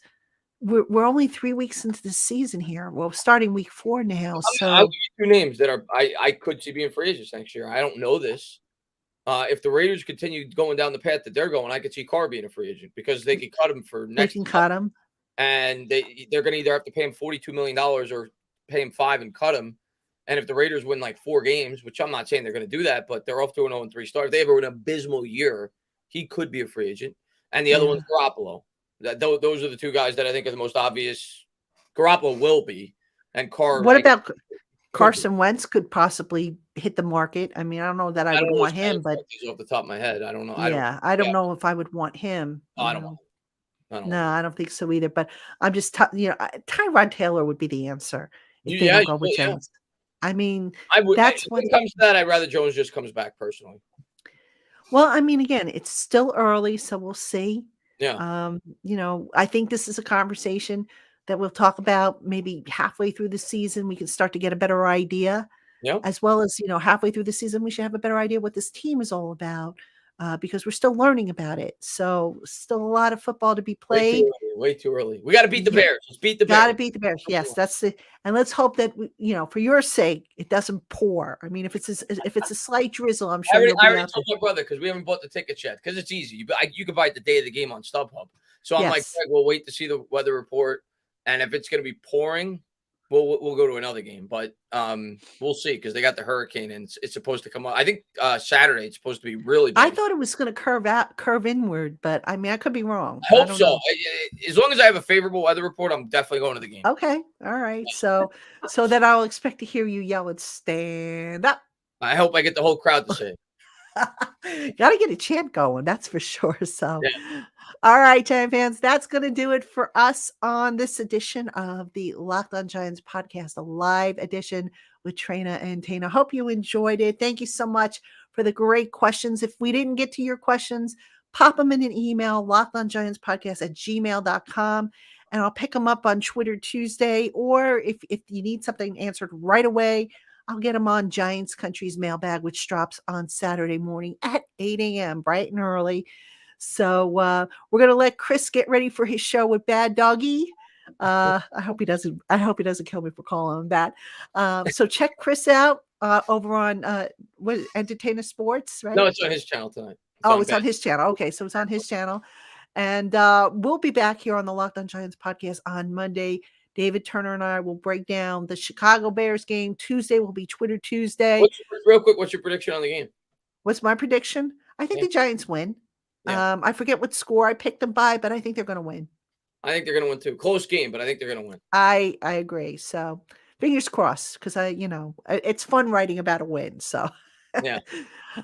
we're only 3 weeks into the season here. Well, starting week 4 now. I'll So give you 2 names that I could see being free agents next year. I don't know this. If the Raiders continue going down the path that they're going, I could see Carr being a free agent because they could cut him for they next can to cut nothing, him. and they're going to either have to pay him $42 million or pay him 5 and cut him. And if the Raiders win like 4 games, which I'm not saying they're going to do that, but they're off to an 0-3 start. If they have an abysmal year, he could be a free agent. And the other Yeah. one's Garoppolo. Those are the 2 guys that I think are the most obvious. Garoppolo will be, and Carr. What about could be. Carson Wentz could possibly hit the market? I mean, I don't know that I I would don't know his want him, but contract off the top of my head. I don't know. yeah, I don't Yeah, know if I would want him. I don't want. I don't. No, I don't think so either. But I'm just, Tyrod Taylor would be the answer if they Yeah, don't go with yeah. Jones. I mean, I would. that's If what. it comes to that, I'd rather Jones just comes back personally. Well, I mean, again, it's still early, so we'll see. Yeah. I think this is a conversation that we'll talk about maybe halfway through the season. We can start to get a better idea, Yeah. as well as, halfway through the season, we should have a better idea what this team is all about, because we're still learning about it. So still a lot of football to be Way too played. early. Way too early. We got to beat the Yeah. Bears. Let's beat the Gotta Bears. beat the Bears. Yes, that's it. And let's hope that for your sake, it doesn't pour. I mean, if it's a slight drizzle, I'm sure you'll I be already out told there. my brother because we haven't bought the tickets yet because it's easy. You can buy it the day of the game on StubHub. So I'm like, Yes. Greg, we'll wait to see the weather report, and if it's going to be pouring, we'll go to another game. But we'll see because they got the hurricane and it's supposed to come up. I think Saturday it's supposed to be really bad. I thought it was going to curve inward, but I mean, I could be wrong. I hope don't so. know. As long as I have a favorable weather report, I'm definitely going to the game. Okay. All right. So then I'll expect to hear you yell and stand up. I hope I get the whole crowd to say it. Got to get a chant going. That's for sure. So, Yeah. all right, Giant fans, that's going to do it for us on this edition of the LockedOn Giants podcast, a live edition with Traina and Tainah. Hope you enjoyed it. Thank you so much for the great questions. If we didn't get to your questions, pop them in an email, lockedongiantspodcast@gmail.com, and I'll pick them up on Twitter Tuesday. Or if you need something answered right away, I'll get them on Giants Country's Mailbag, which drops on Saturday morning at 8 a.m., bright and early. So we're gonna let Chris get ready for his show with Bad Doggy. I hope he doesn't kill me for calling him that. So check Chris out over on what Entertainah Sports, right? No, it's on his channel tonight. It's on his channel. Okay, so it's on his channel. And we'll be back here on the LockedOn Giants podcast on Monday. David Turner and I will break down the Chicago Bears game. Tuesday will be Twitter Tuesday. Real quick, what's your prediction on the game? What's my prediction? I think the Giants win. Yeah. I forget what score I picked them by, but I think they're going to win. I think they're going to win too. Close game, but I think they're going to win. I agree. So fingers crossed, because it's fun writing about a win. So yeah.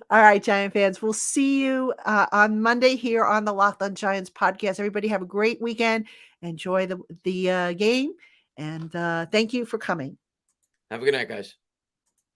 All right, Giant fans, we'll see you on Monday here on the LockedOn Giants podcast. Everybody have a great weekend. Enjoy the game, and thank you for coming. Have a good night, guys.